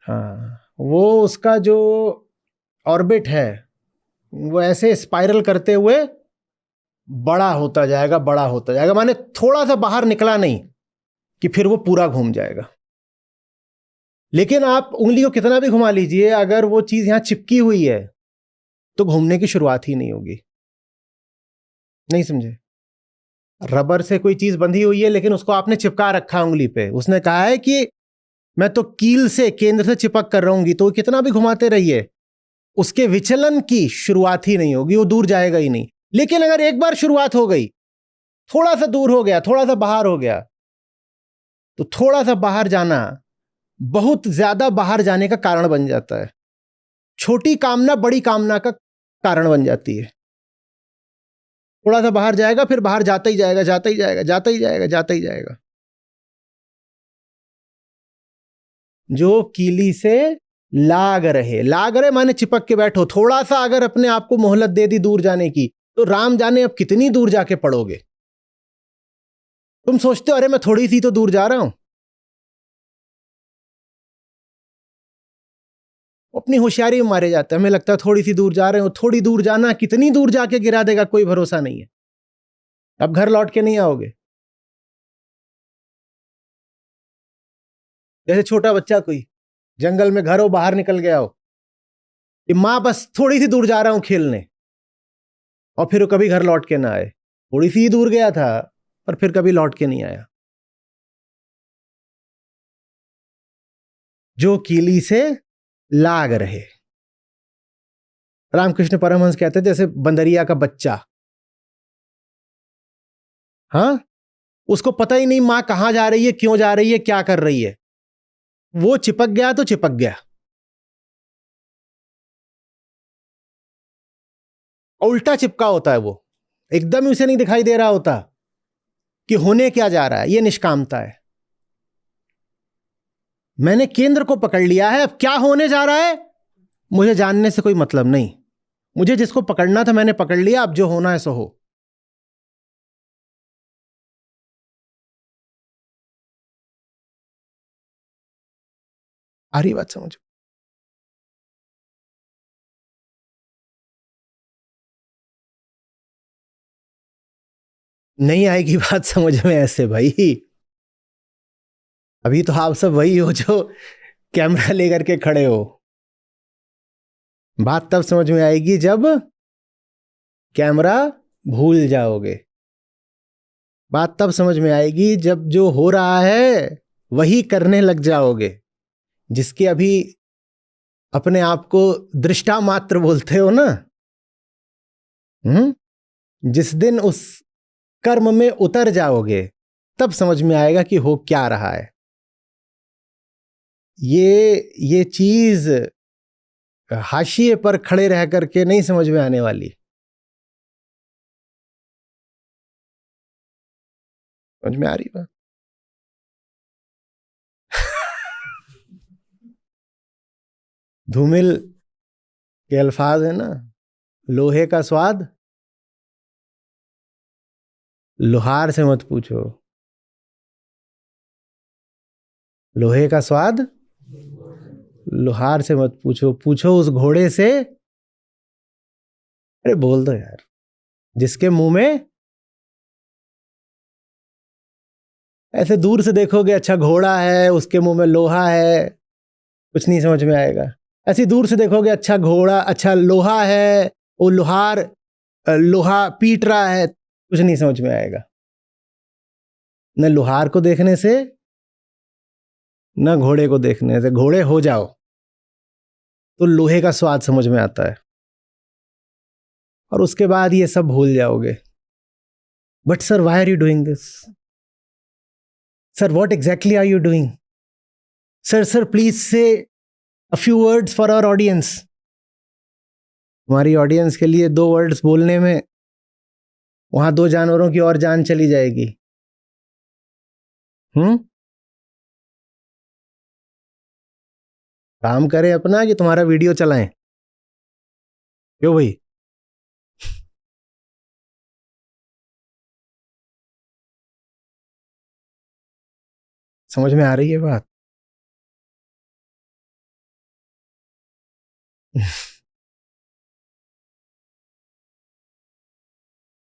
हाँ, वो उसका जो ऑर्बिट है वो ऐसे स्पाइरल करते हुए बड़ा होता जाएगा, बड़ा होता जाएगा, माने थोड़ा सा बाहर निकला नहीं कि फिर वो पूरा घूम जाएगा। लेकिन आप उंगली को कितना भी घुमा लीजिए, अगर वो चीज यहां चिपकी हुई है तो घूमने की शुरुआत ही नहीं होगी। नहीं समझे? रबर से कोई चीज बंधी हुई है लेकिन उसको आपने चिपका रखा उंगली पे, उसने कहा है कि मैं तो कील से, केंद्र से चिपक कर रहूंगी, तो कितना भी घुमाते रहिए उसके विचलन की शुरुआत ही नहीं होगी, वो दूर जाएगा ही नहीं। लेकिन अगर एक बार शुरुआत हो गई, थोड़ा सा दूर हो गया, थोड़ा सा बाहर हो गया, तो थोड़ा सा बाहर जाना बहुत ज्यादा बाहर जाने का कारण बन जाता है। छोटी कामना बड़ी कामना का कारण बन जाती है। थोड़ा सा बाहर जाएगा, फिर बाहर जाता ही जाएगा, जाता ही जाएगा, जाता ही जाएगा, जाता ही जाएगा। जो कीली से लाग रहे, लाग रहे माने चिपक के बैठो। थोड़ा सा अगर अपने आप को मोहलत दे दी दूर जाने की, तो राम जाने अब कितनी दूर जाके पड़ोगे। तुम सोचते हो अरे मैं थोड़ी सी तो दूर जा रहा हूं, अपनी होशियारी में मारे जाते हैं। हमें लगता है थोड़ी सी दूर जा रहे हो, थोड़ी दूर जाना कितनी दूर जाके गिरा देगा कोई भरोसा नहीं है। अब घर लौट के नहीं आओगे। जैसे छोटा बच्चा कोई जंगल में, घर हो बाहर निकल गया हो कि मां बस थोड़ी सी दूर जा रहा हूं खेलने, और फिर वो कभी घर लौट के ना आए। थोड़ी सी ही दूर गया था और फिर कभी लौट के नहीं आया। जो कीली से लाग रहे। रामकृष्ण परमहंस कहते थे जैसे बंदरिया का बच्चा, हाँ, उसको पता ही नहीं मां कहां जा रही है, क्यों जा रही है, क्या कर रही है। वो चिपक गया तो चिपक गया। उल्टा चिपका होता है वो, एकदम ही उसे नहीं दिखाई दे रहा होता कि होने क्या जा रहा है। ये निष्कामता है। मैंने केंद्र को पकड़ लिया है, अब क्या होने जा रहा है मुझे जानने से कोई मतलब नहीं। मुझे जिसको पकड़ना था मैंने पकड़ लिया, अब जो होना है सो हो। आ रही बात समझ? नहीं आएगी बात समझ में ऐसे भाई। अभी तो आप सब वही हो जो कैमरा लेकर के खड़े हो। बात तब समझ में आएगी जब कैमरा भूल जाओगे। बात तब समझ में आएगी जब जो हो रहा है वही करने लग जाओगे, जिसके अभी अपने आप को दृष्टा मात्र बोलते हो ना। जिस दिन उस कर्म में उतर जाओगे तब समझ में आएगा कि हो क्या रहा है। ये चीज हाशिए पर खड़े रह करके नहीं समझ में आने वाली। समझ में आ रही बात? धूमिल के अल्फाज है ना, लोहे का स्वाद लोहार से मत पूछो, लोहे का स्वाद लोहार से मत पूछो, पूछो उस घोड़े से। अरे बोल दो यार, जिसके मुंह में ऐसे दूर से देखोगे अच्छा घोड़ा है, उसके मुंह में लोहा है, कुछ नहीं समझ में आएगा। ऐसी दूर से देखोगे अच्छा घोड़ा, अच्छा लोहा है, वो लोहार लोहा पीट रहा है, कुछ नहीं समझ में आएगा। न लोहार को देखने से न घोड़े को देखने से। घोड़े हो जाओ तो लोहे का स्वाद समझ में आता है, और उसके बाद ये सब भूल जाओगे। But sir, why are you doing this? Sir, what exactly are you doing? Sir, please say a few words for our audience. हमारी ऑडियंस के लिए 2 वर्ड्स बोलने में वहां 2 जानवरों की और जान चली जाएगी। काम करें अपना कि तुम्हारा वीडियो चलाएं? क्यों भाई? समझ में आ रही है बात?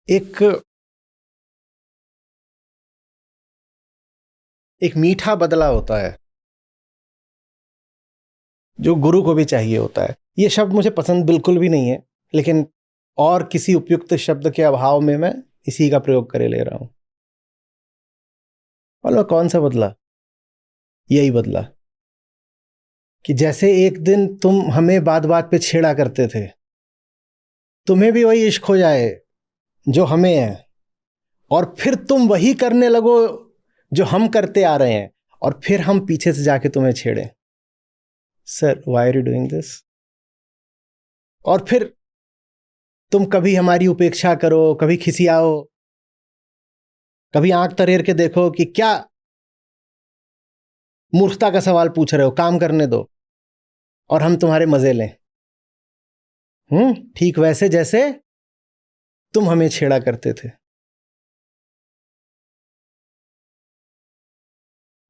एक मीठा बदला होता है जो गुरु को भी चाहिए होता है। ये शब्द मुझे पसंद बिल्कुल भी नहीं है, लेकिन और किसी उपयुक्त शब्द के अभाव में मैं इसी का प्रयोग करे ले रहा हूं। बोलो कौन सा बदला? यही बदला कि जैसे एक दिन तुम हमें बात बात पे छेड़ा करते थे, तुम्हें भी वही इश्क हो जाए जो हमें है, और फिर तुम वही करने लगो जो हम करते आ रहे हैं, और फिर हम पीछे से जाके तुम्हें छेड़ें। Sir, why are you doing this? और फिर तुम कभी हमारी उपेक्षा करो, कभी खिसियाओ, कभी आंख तरेर के देखो कि क्या मूर्खता का सवाल पूछ रहे हो, काम करने दो, और हम तुम्हारे मजे लें। ठीक वैसे जैसे तुम हमें छेड़ा करते थे।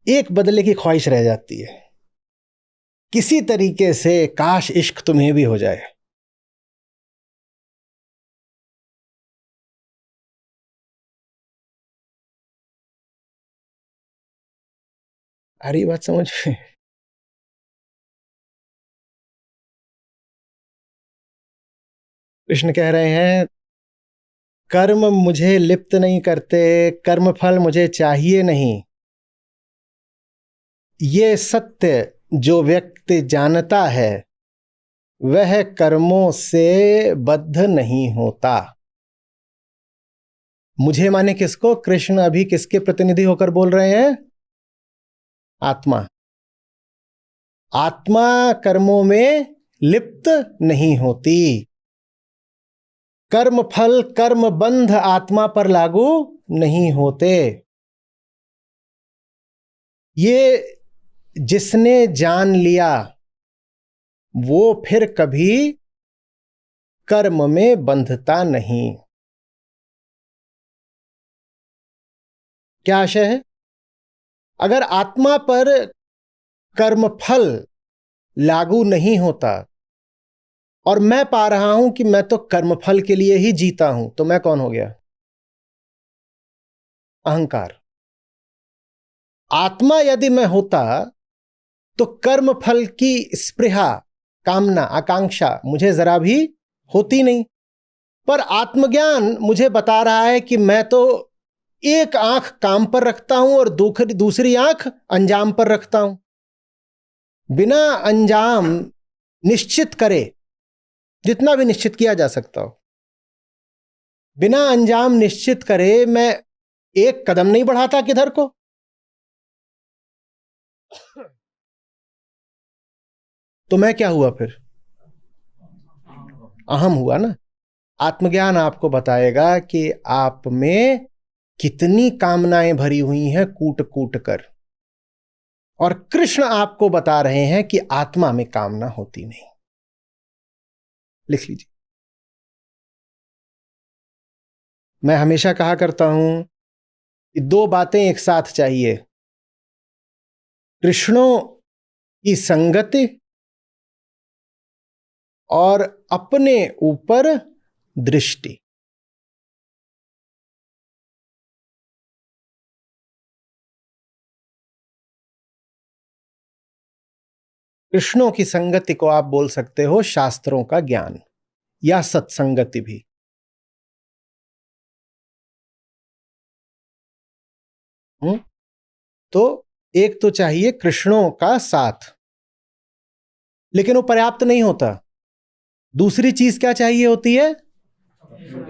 एक बदले की ख्वाहिश रह जाती है, किसी तरीके से काश इश्क तुम्हें भी हो जाए। आ रही बात समझ में? कृष्ण कह रहे हैं, कर्म मुझे लिप्त नहीं करते, कर्म फल मुझे चाहिए नहीं। ये सत्य जो व्यक्ति जानता है वह कर्मों से बद्ध नहीं होता। मुझे माने किसको? कृष्ण अभी किसके प्रतिनिधि होकर बोल रहे हैं? आत्मा। आत्मा कर्मों में लिप्त नहीं होती। कर्म फल कर्म बंध आत्मा पर लागू नहीं होते। ये जिसने जान लिया वो फिर कभी कर्म में बंधता नहीं। क्या आशय है? अगर आत्मा पर कर्म फल लागू नहीं होता और मैं पा रहा हूं कि मैं तो कर्मफल के लिए ही जीता हूं, तो मैं कौन हो गया? अहंकार। आत्मा यदि मैं होता तो कर्मफल की स्पृहा, कामना, आकांक्षा मुझे जरा भी होती नहीं। पर आत्मज्ञान मुझे बता रहा है कि मैं तो एक आंख काम पर रखता हूं और दूसरी आंख अंजाम पर रखता हूं। बिना अंजाम निश्चित करे, जितना भी निश्चित किया जा सकता हो, बिना अंजाम निश्चित करे मैं एक कदम नहीं बढ़ाता किधर को। तो मैं क्या हुआ फिर? अहम हुआ ना। आत्मज्ञान आपको बताएगा कि आप में कितनी कामनाएं भरी हुई हैं कूट कूट कर, और कृष्ण आपको बता रहे हैं कि आत्मा में कामना होती नहीं। लिख लीजिए। मैं हमेशा कहा करता हूं कि 2 बातें एक साथ चाहिए, कृष्णों की संगति और अपने ऊपर दृष्टि। कृष्णों की संगति को आप बोल सकते हो शास्त्रों का ज्ञान या सत्संगति भी। तो एक तो चाहिए कृष्णों का साथ, लेकिन वो पर्याप्त नहीं होता। दूसरी चीज क्या चाहिए होती है?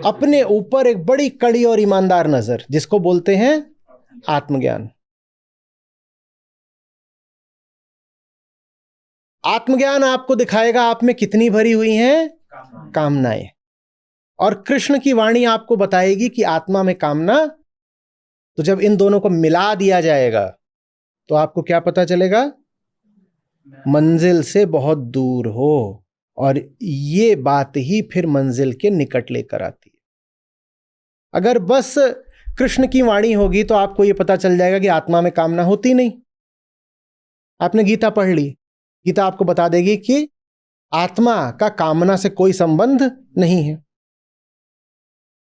अपने ऊपर एक बड़ी कड़ी और ईमानदार नजर, जिसको बोलते हैं आत्मज्ञान। आत्मज्ञान आपको दिखाएगा आप में कितनी भरी हुई हैं कामनाएं, और कृष्ण की वाणी आपको बताएगी कि आत्मा में कामना। तो जब इन दोनों को मिला दिया जाएगा तो आपको क्या पता चलेगा? मंजिल से बहुत दूर हो, और ये बात ही फिर मंजिल के निकट लेकर आती है। अगर बस कृष्ण की वाणी होगी तो आपको यह पता चल जाएगा कि आत्मा में कामना होती नहीं। आपने गीता पढ़ ली, गीता आपको बता देगी कि आत्मा का कामना से कोई संबंध नहीं है।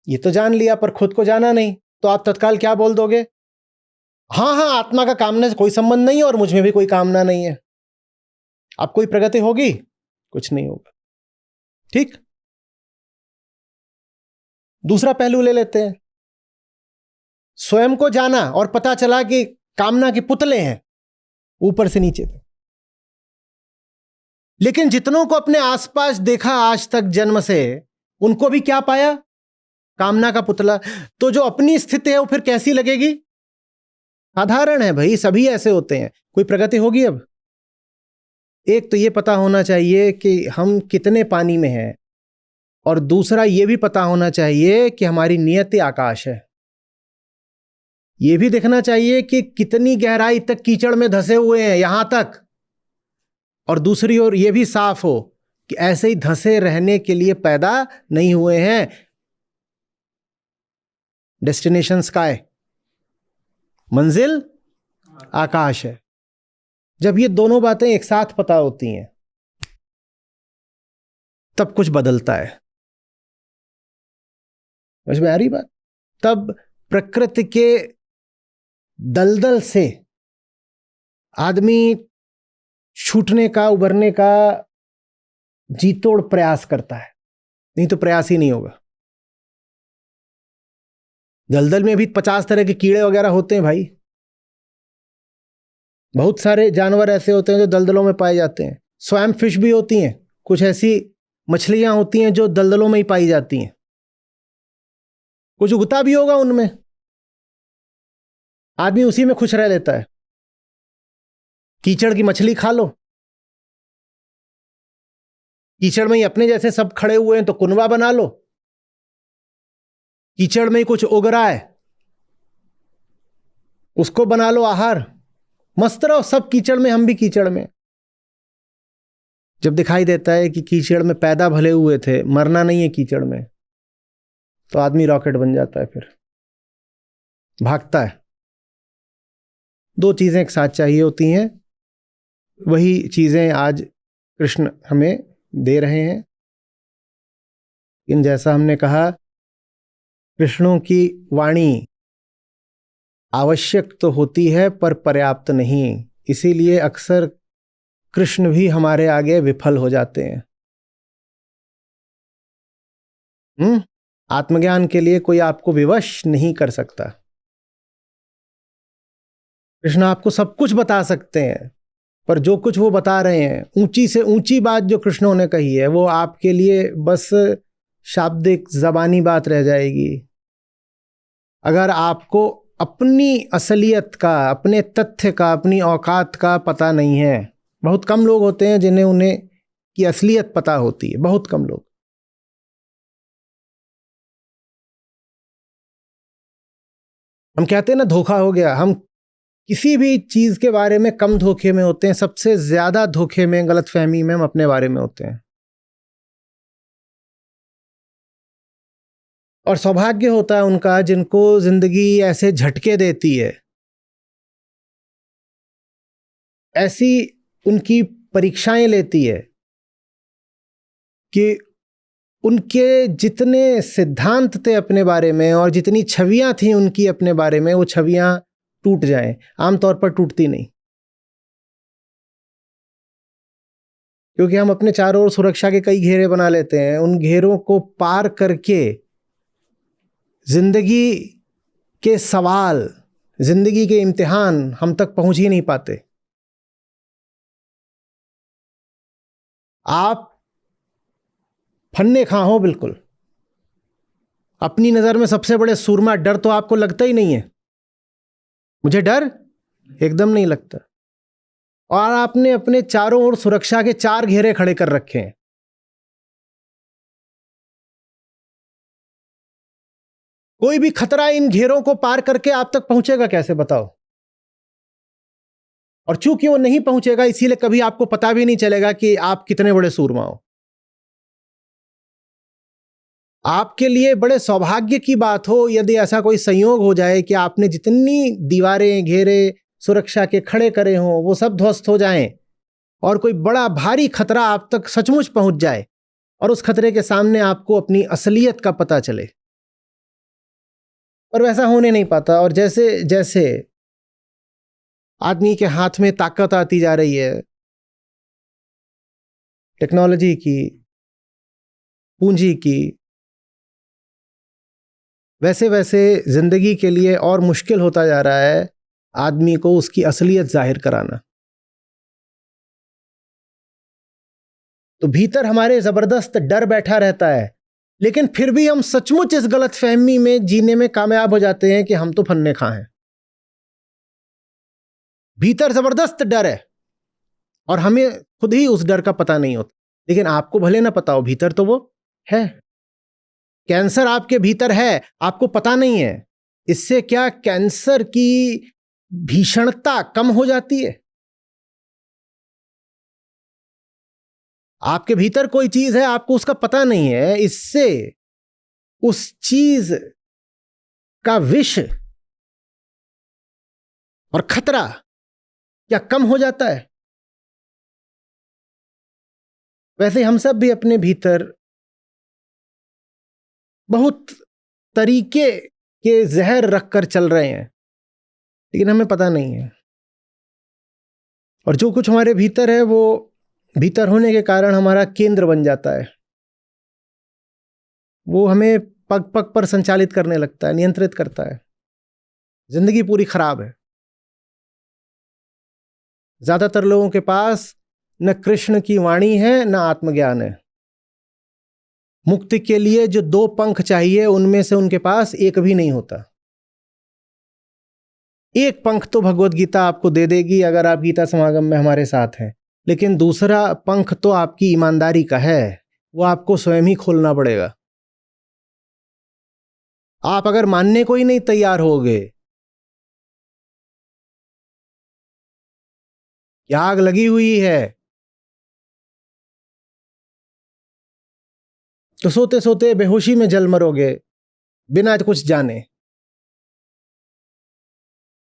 ये तो जान लिया, पर खुद को जाना नहीं, तो आप तत्काल क्या बोल दोगे? हाँ हाँ, आत्मा का कामना से कोई संबंध नहीं है और मुझ में भी कोई कामना नहीं है। अब कोई प्रगति होगी? कुछ नहीं होगा। ठीक, दूसरा पहलू ले लेते हैं। स्वयं को जाना और पता चला कि कामना के पुतले हैं ऊपर से नीचे तक। लेकिन जितनों को अपने आसपास देखा आज तक जन्म से, उनको भी क्या पाया? कामना का पुतला। तो जो अपनी स्थिति है वो फिर कैसी लगेगी? साधारण है भाई, सभी ऐसे होते हैं। कोई प्रगति होगी? अब एक तो ये पता होना चाहिए कि हम कितने पानी में हैं, और दूसरा ये भी पता होना चाहिए कि हमारी नियति आकाश है। ये भी देखना चाहिए कि कितनी गहराई तक कीचड़ में धंसे हुए हैं, यहां तक। और दूसरी ओर ये भी साफ हो कि ऐसे ही धंसे रहने के लिए पैदा नहीं हुए हैं। डेस्टिनेशन स्काई, मंजिल आकाश है। जब ये दोनों बातें एक साथ पता होती हैं तब कुछ बदलता है। समझ में आ रही बात? तब प्रकृति के दलदल से आदमी छूटने का, उबरने का जी तोड़ प्रयास करता है, नहीं तो प्रयास ही नहीं होगा। दलदल में भी 50 तरह के कीड़े वगैरह होते हैं भाई। बहुत सारे जानवर ऐसे होते हैं जो दलदलों में पाए जाते हैं। स्वैम्प फिश भी होती हैं, कुछ ऐसी मछलियां होती हैं जो दलदलों में ही पाई जाती हैं। कुछ उगता भी होगा उनमें, आदमी उसी में खुश रह लेता है। कीचड़ की मछली खा लो, कीचड़ में ही अपने जैसे सब खड़े हुए हैं तो कुनबा बना लो। कीचड़ में ही कुछ उग रहा है, उसको बना लो आहार, मस्त रहो। सब कीचड़ में, हम भी कीचड़ में। जब दिखाई देता है कि कीचड़ में पैदा भले हुए थे, मरना नहीं है कीचड़ में, तो आदमी रॉकेट बन जाता है, फिर भागता है। दो चीजें एक साथ चाहिए होती हैं, वही चीजें आज कृष्ण हमें दे रहे हैं। इन जैसा हमने कहा, कृष्णों की वाणी आवश्यक तो होती है पर पर्याप्त नहीं। इसीलिए अक्सर कृष्ण भी हमारे आगे विफल हो जाते हैं। आत्मज्ञान के लिए कोई आपको विवश नहीं कर सकता। कृष्ण आपको सब कुछ बता सकते हैं, पर जो कुछ वो बता रहे हैं, ऊंची से ऊंची बात जो कृष्णों ने कही है, वो आपके लिए बस शाब्दिक जबानी बात रह जाएगी। अगर आपको अपनी असलियत का, अपने तथ्य का, अपनी औकात का पता नहीं है। बहुत कम लोग होते हैं जिन्हें उन्हें की असलियत पता होती है, बहुत कम लोग। हम कहते हैं ना धोखा हो गया। हम किसी भी चीज के बारे में कम धोखे में होते हैं, सबसे ज्यादा धोखे में, गलतफहमी में हम अपने बारे में होते हैं। और सौभाग्य होता है उनका जिनको जिंदगी ऐसे झटके देती है, ऐसी उनकी परीक्षाएं लेती है कि उनके जितने सिद्धांत थे अपने बारे में और जितनी छवियां थी उनकी अपने बारे में, वो छवियां टूट जाएं। आमतौर पर टूटती नहीं, क्योंकि हम अपने चारों ओर सुरक्षा के कई घेरे बना लेते हैं। उन घेरों को पार करके जिंदगी के सवाल, जिंदगी के इम्तिहान हम तक पहुंच ही नहीं पाते। आप फन्ने खा हो बिल्कुल, अपनी नजर में सबसे बड़े सूरमा, डर तो आपको लगता ही नहीं है। मुझे डर एकदम नहीं लगता। और आपने अपने चारों ओर सुरक्षा के 4 घेरे खड़े कर रखे हैं। कोई भी खतरा इन घेरों को पार करके आप तक पहुंचेगा कैसे, बताओ? और चूंकि वो नहीं पहुंचेगा, इसीलिए कभी आपको पता भी नहीं चलेगा कि आप कितने बड़े सूरमा हो। आपके लिए बड़े सौभाग्य की बात हो यदि ऐसा कोई संयोग हो जाए कि आपने जितनी दीवारें, घेरे सुरक्षा के खड़े करे हों, वो सब ध्वस्त हो जाएं और कोई बड़ा भारी खतरा आप तक सचमुच पहुंच जाए और उस खतरे के सामने आपको अपनी असलियत का पता चले। पर वैसा होने नहीं पाता। और जैसे जैसे आदमी के हाथ में ताकत आती जा रही है, टेक्नोलॉजी की, पूंजी की, वैसे वैसे जिंदगी के लिए और मुश्किल होता जा रहा है आदमी को उसकी असलियत जाहिर कराना। तो भीतर हमारे जबरदस्त डर बैठा रहता है, लेकिन फिर भी हम सचमुच इस गलतफहमी में जीने में कामयाब हो जाते हैं कि हम तो फन्ने खा हैं। भीतर जबरदस्त डर है और हमें खुद ही उस डर का पता नहीं होता। लेकिन आपको भले ना पता हो, भीतर तो वो है। कैंसर आपके भीतर है, आपको पता नहीं है। इससे क्या कैंसर की भीषणता कम हो जाती है? आपके भीतर कोई चीज है, आपको उसका पता नहीं है, इससे उस चीज का विष और खतरा क्या कम हो जाता है? वैसे हम सब भी अपने भीतर बहुत तरीके के जहर रखकर चल रहे हैं, लेकिन हमें पता नहीं है। और जो कुछ हमारे भीतर है वो भीतर होने के कारण हमारा केंद्र बन जाता है। वो हमें पग पग पर संचालित करने लगता है, नियंत्रित करता है। जिंदगी पूरी खराब है। ज्यादातर लोगों के पास न कृष्ण की वाणी है, न आत्मज्ञान है। मुक्ति के लिए जो 2 पंख चाहिए, उनमें से उनके पास एक भी नहीं होता। एक पंख तो भगवत गीता आपको दे देगी अगर आप गीता समागम में हमारे साथ हैं, लेकिन दूसरा पंख तो आपकी ईमानदारी का है, वो आपको स्वयं ही खोलना पड़ेगा। आप अगर मानने को ही नहीं तैयार होगे कि आग लगी हुई है, तो सोते सोते बेहोशी में जल मरोगे बिना कुछ जाने।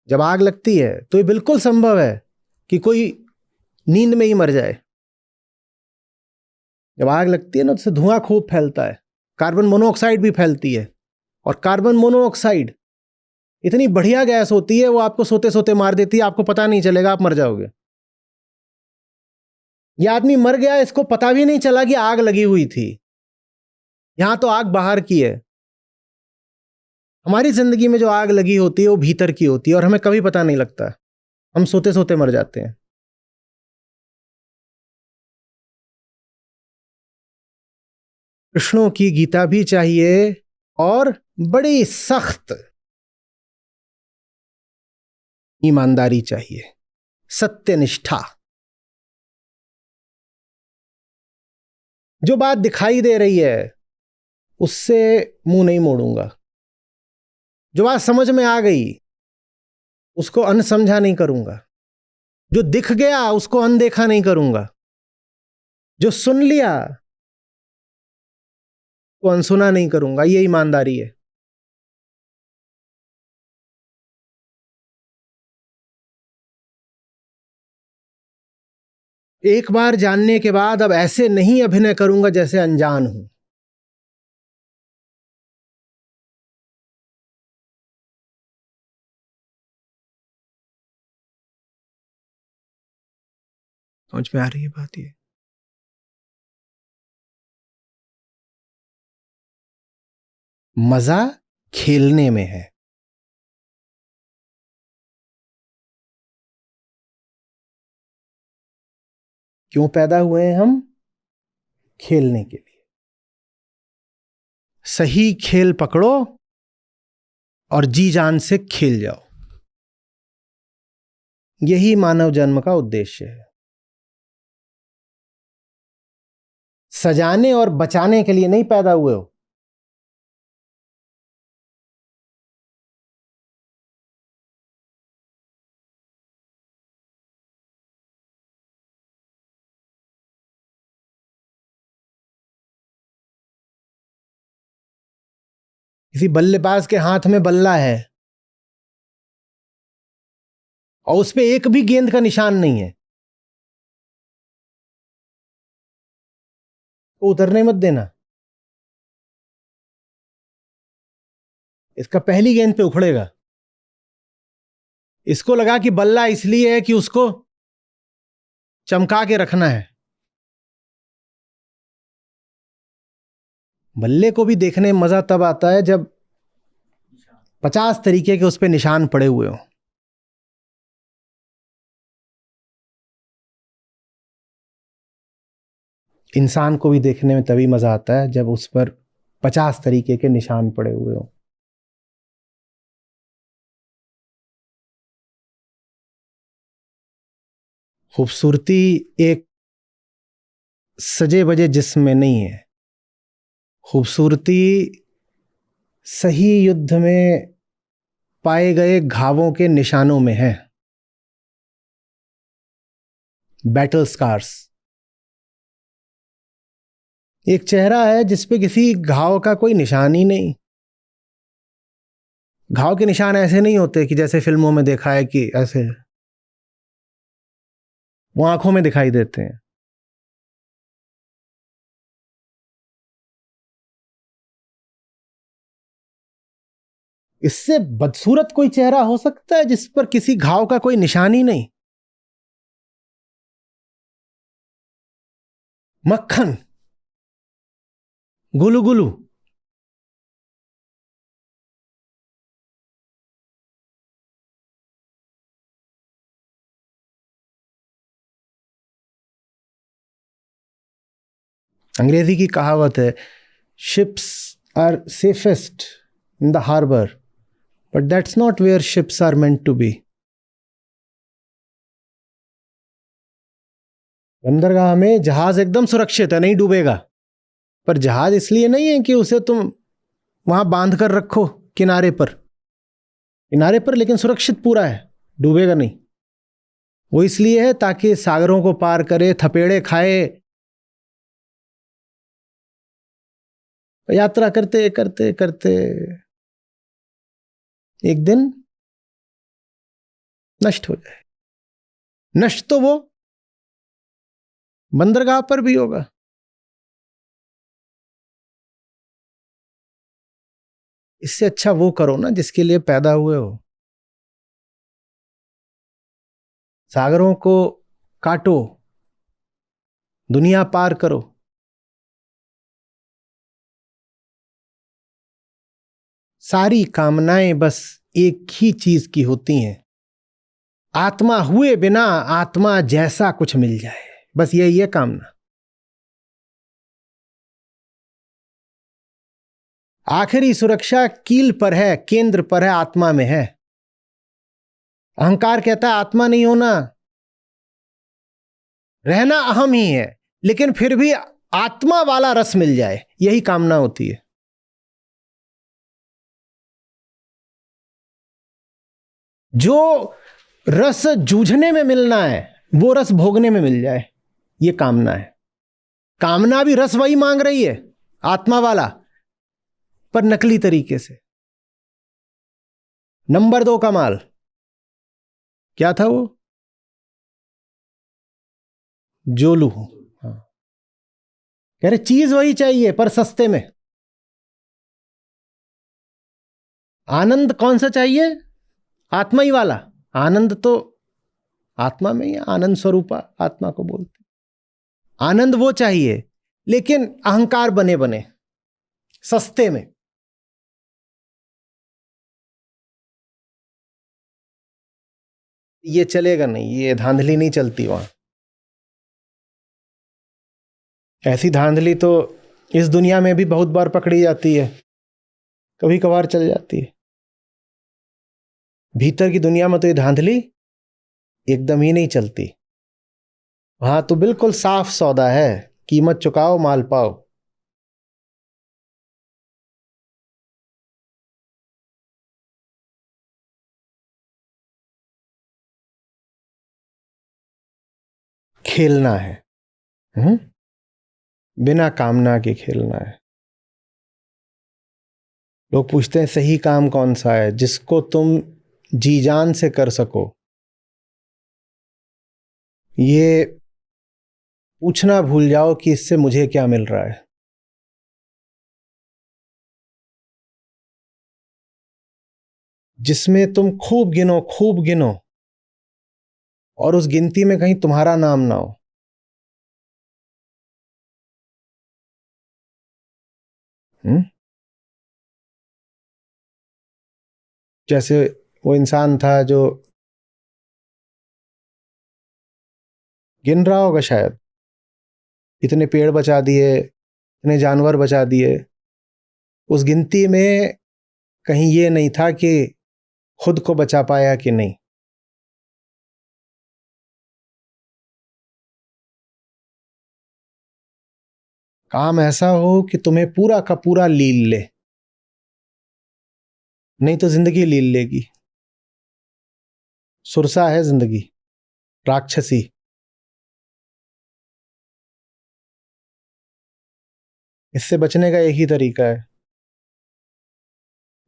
जब आग लगती है तो ये बिल्कुल संभव है कि कोई नींद में ही मर जाए। जब आग लगती है ना, तो धुआं खूब फैलता है, कार्बन मोनोऑक्साइड भी फैलती है। और कार्बन मोनोऑक्साइड इतनी बढ़िया गैस होती है, वो आपको सोते सोते मार देती है, आपको पता नहीं चलेगा, आप मर जाओगे। ये आदमी मर गया, इसको पता भी नहीं चला कि आग लगी हुई थी। यहां तो आग बाहर की है। हमारी जिंदगी में जो आग लगी होती है वो भीतर की होती है और हमें कभी पता नहीं लगता। हम सोते सोते मर जाते हैं। कृष्णों की गीता भी चाहिए और बड़ी सख्त ईमानदारी चाहिए, सत्यनिष्ठा। जो बात दिखाई दे रही है उससे मुंह नहीं मोड़ूंगा। जो बात समझ में आ गई उसको अनसमझा नहीं करूंगा। जो दिख गया उसको अनदेखा नहीं करूंगा। जो सुन लिया वो अनसुना नहीं करूंगा। ये ईमानदारी है। एक बार जानने के बाद अब ऐसे नहीं अभिनय करूंगा जैसे अनजान हूं। समझ में आ रही है बात? ये मजा खेलने में है। क्यों पैदा हुए हैं हम? खेलने के लिए। सही खेल पकड़ो और जी जान से खेल जाओ। यही मानव जन्म का उद्देश्य है। सजाने और बचाने के लिए नहीं पैदा हुए हो। किसी बल्लेबाज के हाथ में बल्ला है और उस पे एक भी गेंद का निशान नहीं है, तो उतरने मत देना। इसका पहली गेंद पे उखड़ेगा। इसको लगा कि बल्ला इसलिए है कि उसको चमका के रखना है। बल्ले को भी देखने में मजा तब आता है जब 50 तरीके के उस पे निशान पड़े हुए हो। इंसान को भी देखने में तभी मजा आता है जब उस पर 50 तरीके के निशान पड़े हुए हो। खूबसूरती एक सजे बजे जिस्म में नहीं है। खूबसूरती सही युद्ध में पाए गए घावों के निशानों में है। Battle scars. एक चेहरा है जिसपे किसी घाव का कोई निशान ही नहीं। घाव के निशान ऐसे नहीं होते कि जैसे फिल्मों में देखा है कि ऐसे, वो आंखों में दिखाई देते हैं। इससे बदसूरत कोई चेहरा हो सकता है जिस पर किसी घाव का कोई निशान ही नहीं? मक्खन, गुलू गुलू। अंग्रेजी की कहावत है, ships are safest in the harbour, but that's not where ships are meant to be. बंदरगाह में जहाज एकदम सुरक्षित है, नहीं डूबेगा, पर जहाज इसलिए नहीं है कि उसे तुम वहां बांध कर रखो किनारे पर। किनारे पर लेकिन सुरक्षित पूरा है, डूबेगा नहीं। वो इसलिए है ताकि सागरों को पार करे, थपेड़े खाए, यात्रा करते करते करते एक दिन नष्ट हो जाए। नष्ट तो वो बंदरगाह पर भी होगा। इससे अच्छा वो करो ना जिसके लिए पैदा हुए हो। सागरों को काटो, दुनिया पार करो। सारी कामनाएं बस एक ही चीज की होती हैं, आत्मा हुए बिना आत्मा जैसा कुछ मिल जाए, बस यही है कामना। आखिरी सुरक्षा कील पर है, केंद्र पर है, आत्मा में है। अहंकार कहता है आत्मा नहीं होना, रहना अहम ही है, लेकिन फिर भी आत्मा वाला रस मिल जाए, यही कामना होती है। जो रस जूझने में मिलना है वो रस भोगने में मिल जाए, ये कामना है। कामना भी रस वही मांग रही है, आत्मा वाला, पर नकली तरीके से। नंबर 2 का माल क्या था वो? जोलू। हाँ, कह रहे चीज वही चाहिए पर सस्ते में। आनंद कौन सा चाहिए? आत्मा ही वाला। आनंद तो आत्मा में ही, आनंद स्वरूपा आत्मा को बोलते। आनंद वो चाहिए लेकिन अहंकार बने बने, सस्ते में। ये चलेगा नहीं, ये धांधली नहीं चलती वहां। ऐसी धांधली तो इस दुनिया में भी बहुत बार पकड़ी जाती है, कभी कभार चल जाती है। भीतर की दुनिया में तो ये धांधली एकदम ही नहीं चलती। वहां तो बिल्कुल साफ सौदा है, कीमत चुकाओ माल पाओ। खेलना है, बिना कामना के खेलना है। लोग पूछते हैं सही काम कौन सा है, जिसको तुम जी जान से कर सको। ये पूछना भूल जाओ कि इससे मुझे क्या मिल रहा है। जिसमें तुम खूब गिनो और उस गिनती में कहीं तुम्हारा नाम ना हो। जैसे वो इंसान था जो गिन रहा होगा शायद, इतने पेड़ बचा दिए, इतने जानवर बचा दिए। उस गिनती में कहीं ये नहीं था कि खुद को बचा पाया कि नहीं। काम ऐसा हो कि तुम्हें पूरा का पूरा लील ले, नहीं तो जिंदगी लील लेगी। सुरसा है जिंदगी, राक्षसी। इससे बचने का एक ही तरीका है,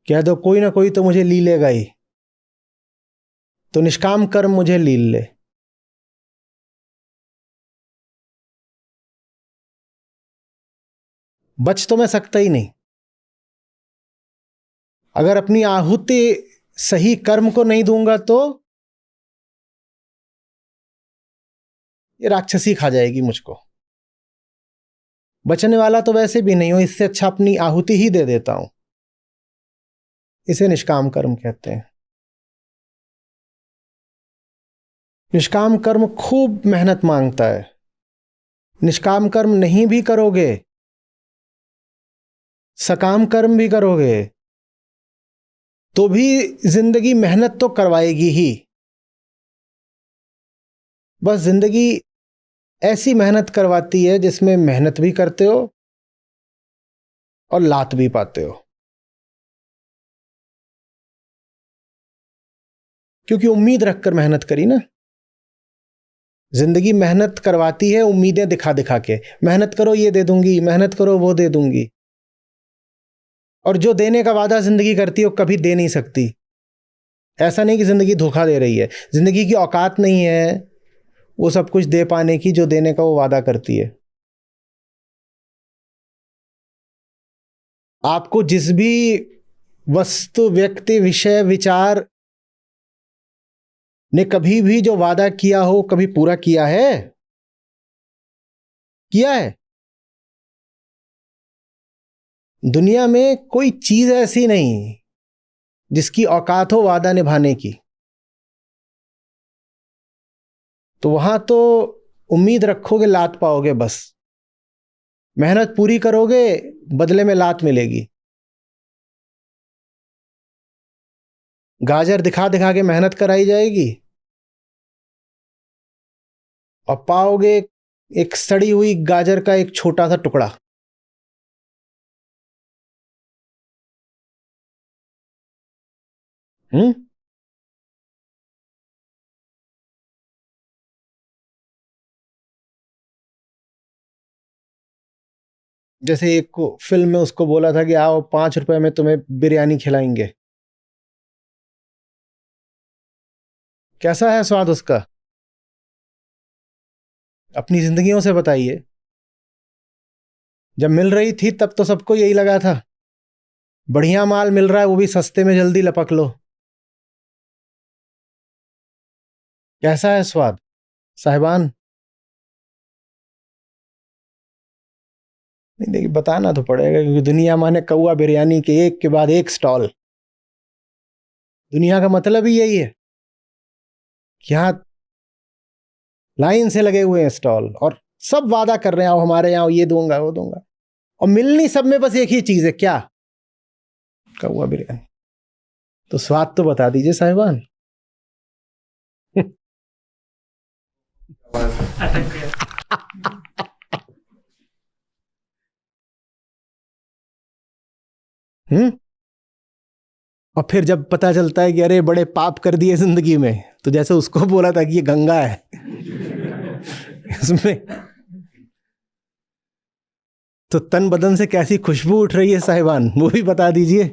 कह दो कोई ना कोई तो मुझे ली लेगा ही, तो निष्काम कर्म मुझे लील ले। बच तो मैं सकता ही नहीं। अगर अपनी आहुति सही कर्म को नहीं दूंगा तो ये राक्षसी खा जाएगी मुझको। बचने वाला तो वैसे भी नहीं हो, इससे अच्छा अपनी आहुति ही दे देता हूं। इसे निष्काम कर्म कहते हैं। निष्काम कर्म खूब मेहनत मांगता है। निष्काम कर्म नहीं भी करोगे, सकाम कर्म भी करोगे, तो भी जिंदगी मेहनत तो करवाएगी ही। बस जिंदगी ऐसी मेहनत करवाती है जिसमें मेहनत भी करते हो और लात भी पाते हो। क्योंकि उम्मीद रखकर मेहनत करी ना। जिंदगी मेहनत करवाती है उम्मीदें दिखा दिखा के। मेहनत करो ये दे दूंगी, मेहनत करो वो दे दूंगी। और जो देने का वादा जिंदगी करती है वो कभी दे नहीं सकती। ऐसा नहीं कि जिंदगी धोखा दे रही है, जिंदगी की औकात नहीं है वो सब कुछ दे पाने की जो देने का वो वादा करती है। आपको जिस भी वस्तु, व्यक्ति, विषय, विचार ने कभी भी जो वादा किया हो कभी पूरा किया है? किया है? दुनिया में कोई चीज ऐसी नहीं जिसकी औकात हो वादा निभाने की। तो वहां तो उम्मीद रखोगे लात पाओगे बस। मेहनत पूरी करोगे, बदले में लात मिलेगी। गाजर दिखा दिखा के मेहनत कराई जाएगी और पाओगे एक सड़ी हुई गाजर का एक छोटा सा टुकड़ा। हम्म। जैसे एक को फिल्म में उसको बोला था कि आओ 5 रुपए में तुम्हें बिरयानी खिलाएंगे। कैसा है स्वाद उसका? अपनी जिंदगियों से बताइए। जब मिल रही थी तब तो सबको यही लगा था बढ़िया माल मिल रहा है, वो भी सस्ते में, जल्दी लपक लो। कैसा है स्वाद साहिबान? नहीं देखिए, बताना तो पड़ेगा क्योंकि दुनिया माने कौआ बिरयानी के एक के बाद एक स्टॉल। दुनिया का मतलब ही यही है कि यहाँ लाइन से लगे हुए हैं स्टॉल और सब वादा कर रहे हैं आओ हमारे यहाँ ये दूंगा वो दूंगा। और मिलनी सब में बस एक ही चीज है, क्या? कौवा बिरयानी। तो स्वाद तो बता दीजिए साहिबान। अटक गया। और फिर जब पता चलता है कि अरे बड़े पाप कर दिए जिंदगी में, तो जैसे उसको बोला था कि ये गंगा है इसमें तो तन बदन से कैसी खुशबू उठ रही है साहिबान, वो भी बता दीजिए।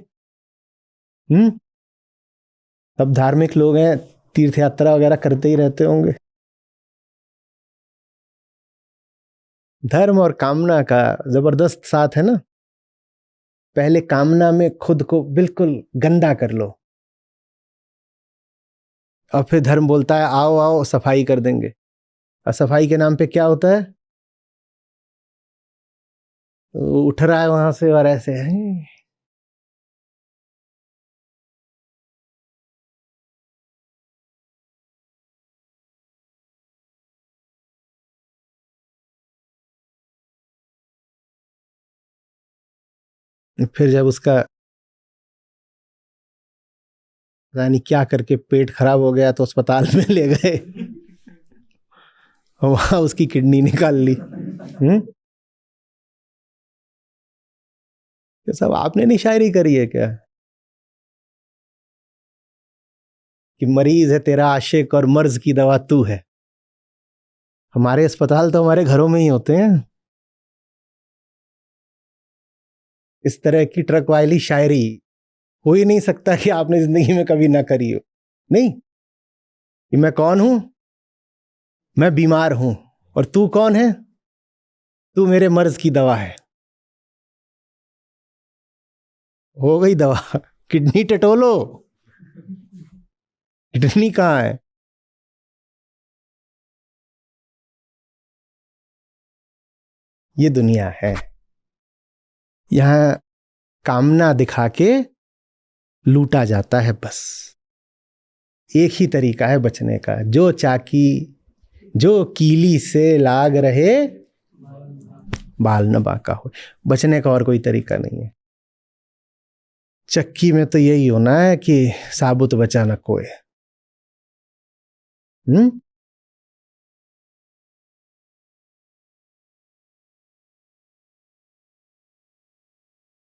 अब धार्मिक लोग हैं, तीर्थ यात्रा वगैरह करते ही रहते होंगे। धर्म और कामना का जबरदस्त साथ है ना। पहले कामना में खुद को बिल्कुल गंदा कर लो, और फिर धर्म बोलता है आओ आओ सफाई कर देंगे। और सफाई के नाम पे क्या होता है? उठ रहा है वहां से और ऐसे है। फिर जब उसका यानी क्या करके पेट खराब हो गया तो अस्पताल में ले गए, वहां उसकी किडनी निकाल ली। ये सब आपने नहीं शायरी करी है क्या? कि मरीज है तेरा आशिक और मर्ज की दवा तू है। हमारे अस्पताल तो हमारे घरों में ही होते हैं। इस तरह की ट्रक वाली शायरी हो ही नहीं सकता कि आपने जिंदगी में कभी ना करी हो। नहीं, कि मैं कौन हूं? मैं बीमार हूं, और तू कौन है? तू मेरे मर्ज की दवा है। हो गई दवा। किडनी टटोलो, किडनी कहाँ है? ये दुनिया है। यहां कामना दिखा के लूटा जाता है बस। एक ही तरीका है बचने का, जो चाकी जो कीली से लाग रहे बाल न बांका हो। बचने का और कोई तरीका नहीं है। चक्की में तो यही होना है कि साबुत बचा न कोई।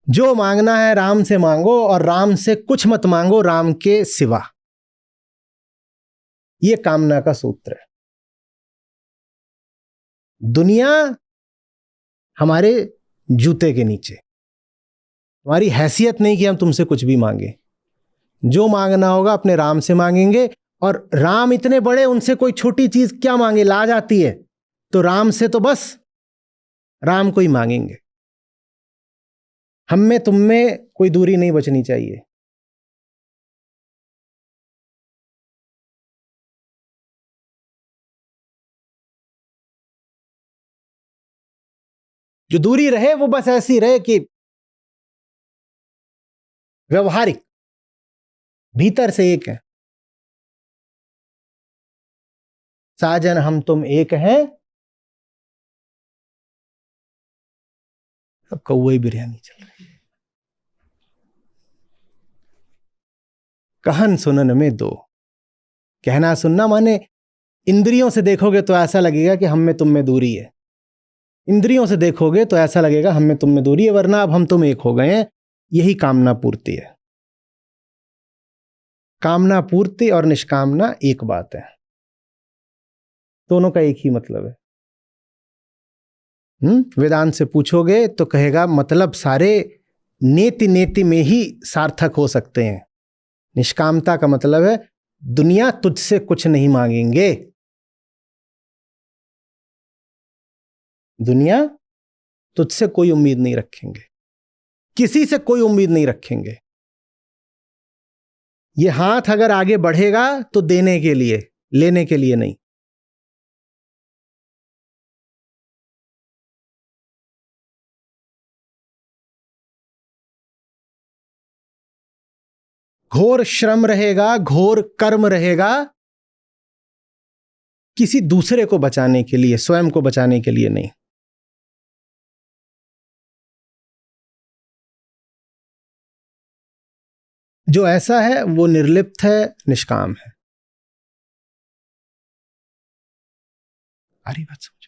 जो मांगना है राम से मांगो, और राम से कुछ मत मांगो राम के सिवा। ये कामना का सूत्र है। दुनिया हमारे जूते के नीचे, हमारी हैसियत नहीं कि हम तुमसे कुछ भी मांगे। जो मांगना होगा अपने राम से मांगेंगे, और राम इतने बड़े, उनसे कोई छोटी चीज क्या मांगे, लाज आती है तो राम से तो बस राम को ही मांगेंगे। हम में तुम में कोई दूरी नहीं बचनी चाहिए। जो दूरी रहे वो बस ऐसी रहे कि व्यवहारिक, भीतर से एक है। साजन हम तुम एक हैं। अब कौवे बिरयानी चल रही है। कहन सुनन में दो। कहना सुनना माने इंद्रियों से देखोगे तो ऐसा लगेगा कि हम में तुम में दूरी है। इंद्रियों से देखोगे तो ऐसा लगेगा हम में तुम में दूरी है, वरना अब हम तुम एक हो गए हैं। यही कामना पूर्ति है। कामना पूर्ति और निष्कामना एक बात है, दोनों का एक ही मतलब है। वेदांत से पूछोगे तो कहेगा मतलब सारे नेति नेति में ही सार्थक हो सकते हैं। निष्कामता का मतलब है दुनिया तुझसे कुछ नहीं मांगेंगे। दुनिया तुझसे कोई उम्मीद नहीं रखेंगे, किसी से कोई उम्मीद नहीं रखेंगे। ये हाथ अगर आगे बढ़ेगा तो देने के लिए, लेने के लिए नहीं। घोर श्रम रहेगा, घोर कर्म रहेगा, किसी दूसरे को बचाने के लिए, स्वयं को बचाने के लिए नहीं। जो ऐसा है वो निर्लिप्त है, निष्काम है। आ रही बात समझ?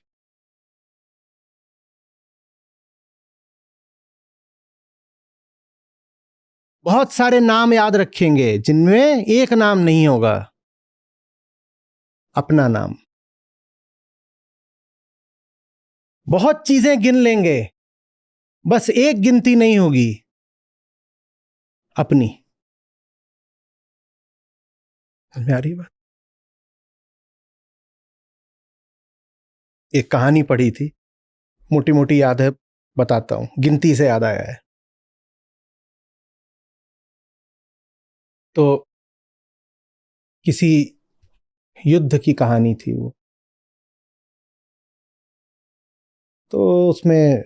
बहुत सारे नाम याद रखेंगे जिनमें एक नाम नहीं होगा, अपना नाम। बहुत चीजें गिन लेंगे, बस एक गिनती नहीं होगी, अपनी। समझ में आ रही बात? एक कहानी पढ़ी थी, मोटी मोटी याद है, बताता हूं, गिनती से याद आया है। तो किसी युद्ध की कहानी थी वो। तो उसमें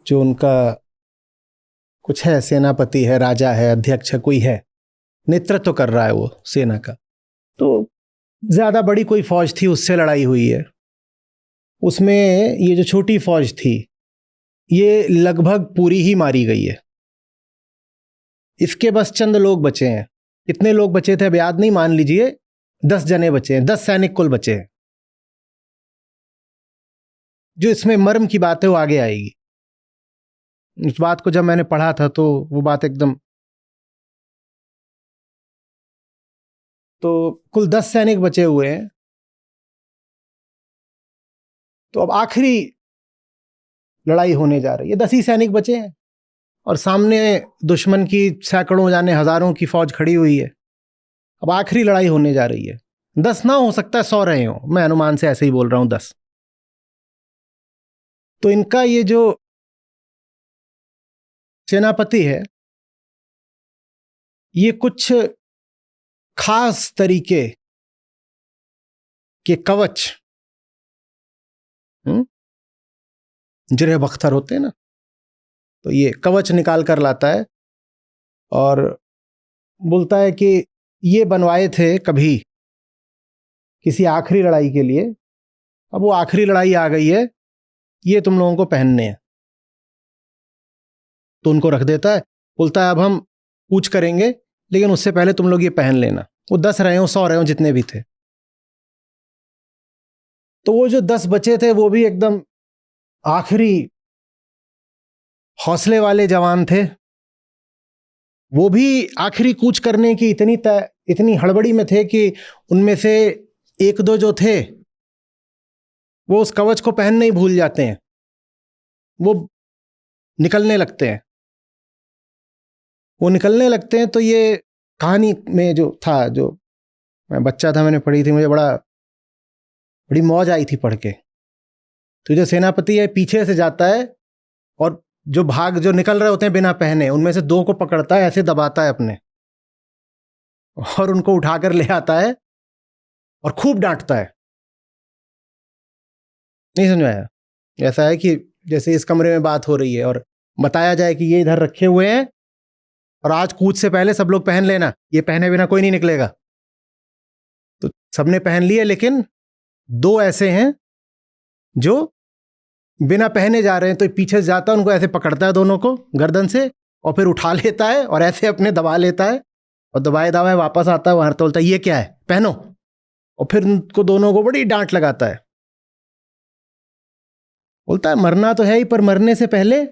जो उनका कुछ है, सेनापति है, राजा है, अध्यक्ष है, कोई है, नेतृत्व कर रहा है वो सेना का। तो ज्यादा बड़ी कोई फौज थी, उससे लड़ाई हुई है। उसमें ये जो छोटी फौज थी, ये लगभग पूरी ही मारी गई है। इसके बस चंद लोग बचे हैं। कितने लोग बचे थे अब याद नहीं, मान लीजिए 10 जने बचे हैं, 10 सैनिक कुल बचे हैं। जो इसमें मर्म की बात है वो आगे आएगी। उस बात को जब मैंने पढ़ा था तो वो बात एकदम, तो कुल 10 सैनिक बचे हुए हैं। तो अब आखिरी लड़ाई होने जा रही है, 10 ही सैनिक बचे हैं और सामने दुश्मन की सैकड़ों जाने हजारों की फौज खड़ी हुई है। अब आखिरी लड़ाई होने जा रही है। 10 ना, हो सकता है 100 रहे हो, मैं अनुमान से ऐसे ही बोल रहा हूं, 10। तो इनका ये जो सेनापति है, ये कुछ खास तरीके के कवच, जिन्हें बख्तर होते हैं ना, तो ये कवच निकाल कर लाता है और बोलता है कि ये बनवाए थे कभी किसी आखिरी लड़ाई के लिए, अब वो आखिरी लड़ाई आ गई है, ये तुम लोगों को पहनने हैं। तो उनको रख देता है, बोलता है अब हम पूछ करेंगे, लेकिन उससे पहले तुम लोग ये पहन लेना। वो 10 रहे हो, 100 रहे हो, जितने भी थे। तो वो जो 10 बचे थे वो भी एकदम आखिरी हौसले वाले जवान थे। वो भी आखिरी कूच करने की इतनी हड़बड़ी में थे कि उनमें से एक दो जो थे वो उस कवच को पहनना ही भूल जाते हैं, वो निकलने लगते हैं। वो निकलने लगते हैं तो ये कहानी में जो था, जो मैं बच्चा था, मैंने पढ़ी थी, मुझे बड़ी मौज आई थी पढ़ के। तो जो सेनापति है पीछे से जाता है और जो निकल रहे होते हैं बिना पहने, उनमें से 2 को पकड़ता है, ऐसे दबाता है अपने, और उनको उठाकर ले आता है और खूब डांटता है। नहीं समझ आया? ऐसा है कि जैसे इस कमरे में बात हो रही है और बताया जाए कि ये इधर रखे हुए हैं और आज कूच से पहले सब लोग पहन लेना, ये पहने बिना कोई नहीं निकलेगा। तो सबने पहन लिए, लेकिन 2 ऐसे हैं जो बिना पहने जा रहे हैं। तो पीछे से जाता है, उनको ऐसे पकड़ता है दोनों को गर्दन से और फिर उठा लेता है और ऐसे अपने दबा लेता है और दबाए दबाए वापस आता है, वहां तो बोलता है ये क्या है, पहनो। और फिर उनको दोनों को बड़ी डांट लगाता है। बोलता है मरना तो है ही, पर मरने से पहले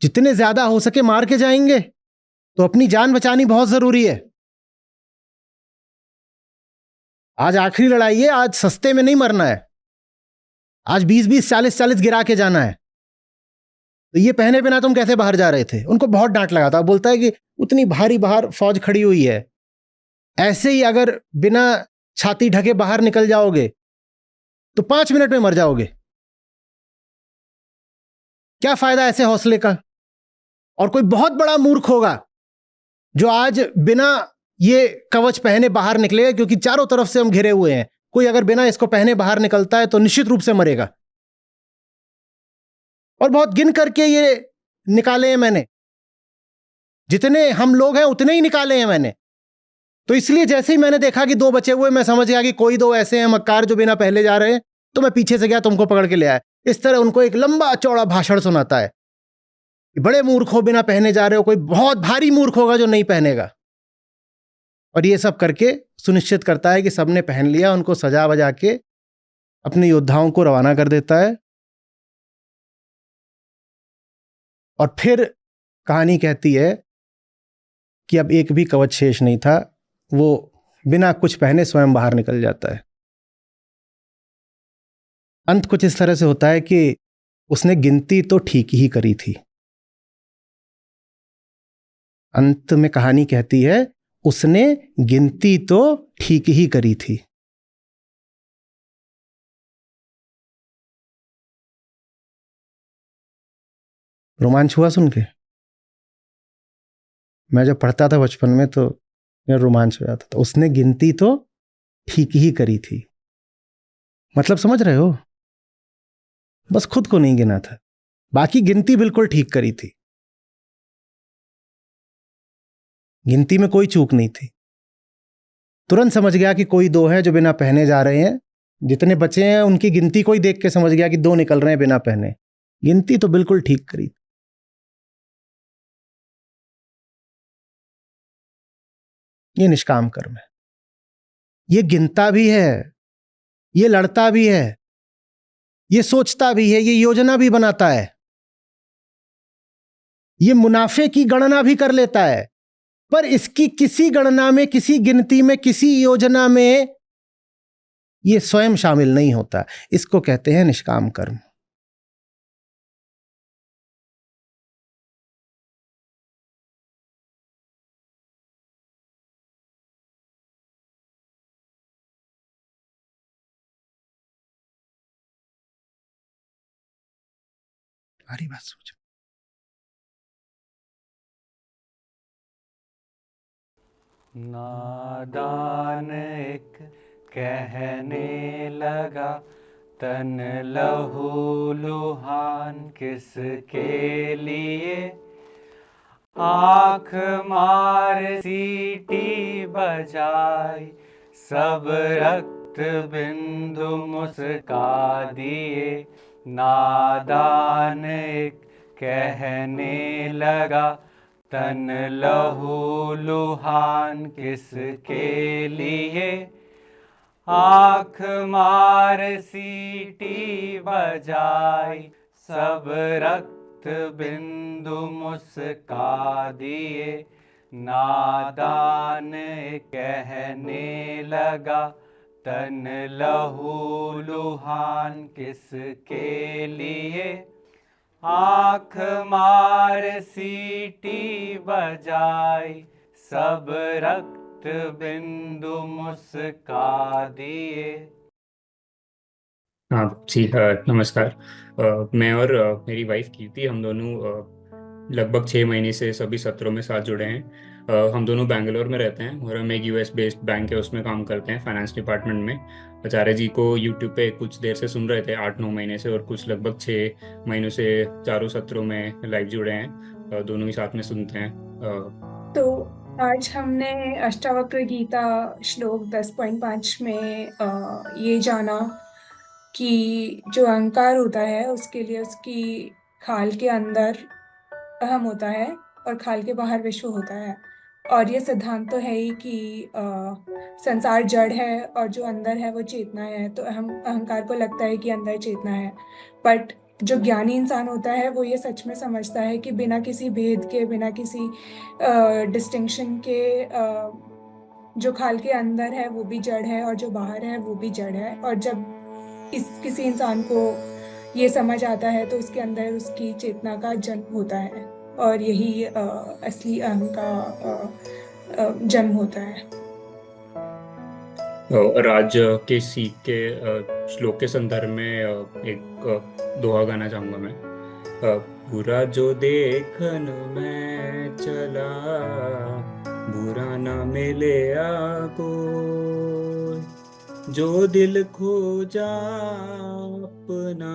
जितने ज्यादा हो सके मार के जाएंगे, तो अपनी जान बचानी बहुत जरूरी है। आज आखिरी लड़ाई है, आज सस्ते में नहीं मरना है, आज 20-20, 40-40 गिरा के जाना है। तो ये पहने बिना तुम कैसे बाहर जा रहे थे? उनको बहुत डांट लगाता। बोलता है कि उतनी भारी बाहर फौज खड़ी हुई है, ऐसे ही अगर बिना छाती ढके बाहर निकल जाओगे तो 5 मिनट में मर जाओगे। क्या फायदा ऐसे हौसले का? और कोई बहुत बड़ा मूर्ख होगा जो आज बिना ये कवच पहने बाहर निकलेगा, क्योंकि चारों तरफ से हम घिरे हुए हैं। कोई अगर बिना इसको पहने बाहर निकलता है तो निश्चित रूप से मरेगा। और बहुत गिन करके ये निकाले हैं मैंने, जितने हम लोग हैं उतने ही निकाले हैं मैंने। तो इसलिए जैसे ही मैंने देखा कि 2 बचे हुए, मैं समझ गया कि कोई 2 ऐसे हैं मक्कार जो बिना पहले जा रहे हैं, तो मैं पीछे से गया, तुमको पकड़ के ले आया। इस तरह उनको एक लंबा चौड़ा भाषण सुनाता है बड़े मूर्ख हो बिना पहने जा रहे हो, कोई बहुत भारी मूर्ख होगा जो नहीं पहनेगा। और ये सब करके सुनिश्चित करता है कि सबने पहन लिया, उनको सजा बजा के अपने योद्धाओं को रवाना कर देता है। और फिर कहानी कहती है कि अब एक भी कवच शेष नहीं था, वो बिना कुछ पहने स्वयं बाहर निकल जाता है। अंत कुछ इस तरह से होता है कि उसने गिनती तो ठीक ही करी थी। अंत में कहानी कहती है उसने गिनती तो ठीक ही करी थी। रोमांच हुआ सुन के? मैं जब पढ़ता था बचपन में तो मेरा रोमांच हो जाता था। उसने गिनती तो ठीक ही करी थी, मतलब समझ रहे हो? बस खुद को नहीं गिना था, बाकी गिनती बिल्कुल ठीक करी थी। गिनती में कोई चूक नहीं थी। तुरंत समझ गया कि कोई दो हैं जो बिना पहने जा रहे हैं, जितने बचे हैं उनकी गिनती कोई देख के समझ गया कि दो निकल रहे हैं बिना पहने। गिनती तो बिल्कुल ठीक करी थी। ये निष्काम कर्म है। ये गिनता भी है, ये लड़ता भी है, ये सोचता भी है, ये योजना भी बनाता है, ये मुनाफे की गणना भी कर लेता है, पर इसकी किसी गणना में, किसी गिनती में, किसी योजना में ये स्वयं शामिल नहीं होता। इसको कहते हैं निष्काम कर्म। हमारी बात सोच। नादान एक कहने लगा, तन लहू लुहान किसके लिए। आँख मार सीटी बजाई, सब रक्त बिंदु मुस्का दिए। नादान एक कहने लगा, तन लहू लुहान किसके लिए। आँख मार सीटी बजाई, सब रक्त बिंदु मुस्का दिए। नादान कहने लगा, तन लहू लुहान किसके लिए। आँख मार सीटी बजाई, सब रक्त बिंदु मुस्का दिए। हाँ जी, नमस्कार। मैं और मेरी वाइफ कीर्ति, हम दोनों लगभग 6 महीने से सभी सत्रों में साथ जुड़े हैं। हम दोनों बैंगलोर में रहते हैं और हम एक यूएस बेस्ड बैंक है उसमें काम करते हैं, फाइनेंस डिपार्टमेंट में। आचार्य जी को यूट्यूब पे कुछ देर से सुन रहे थे, 8-9 महीने से, और कुछ लगभग 6 महीनों से चारों सत्रों में लाइव जुड़े हैं, दोनों ही साथ में सुनते हैं। तो आज हमने अष्टावक्र गीता श्लोक 10.5 में ये जाना कि जो अहंकार होता है उसके लिए उसकी खाल के अंदर अहम होता है और खाल के बाहर विश्व होता है। और ये सिद्धांत तो है ही कि संसार जड़ है और जो अंदर है वो चेतना है। तो अहंकार को लगता है कि अंदर चेतना है, बट जो ज्ञानी इंसान होता है वो ये सच में समझता है कि बिना किसी भेद के, बिना किसी डिस्टिंक्शन के, जो खाल के अंदर है वो भी जड़ है और जो बाहर है वो भी जड़ है। और जब किसी इंसान को ये समझ आता है तो उसके अंदर उसकी चेतना का जन्म होता है और यही असली अहम का जन्म होता है। राज के सीख के श्लोक के संदर्भ में एक दोहा गाना चाहूंगा मैं। बुरा जो देखन में चला, बुरा ना मिले आको। जो दिल खोजा अपना,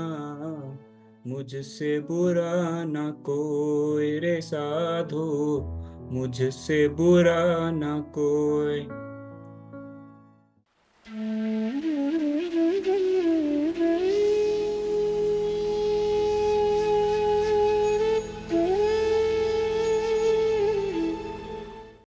मुझसे बुरा ना कोई रे साधु, मुझसे बुरा ना कोई।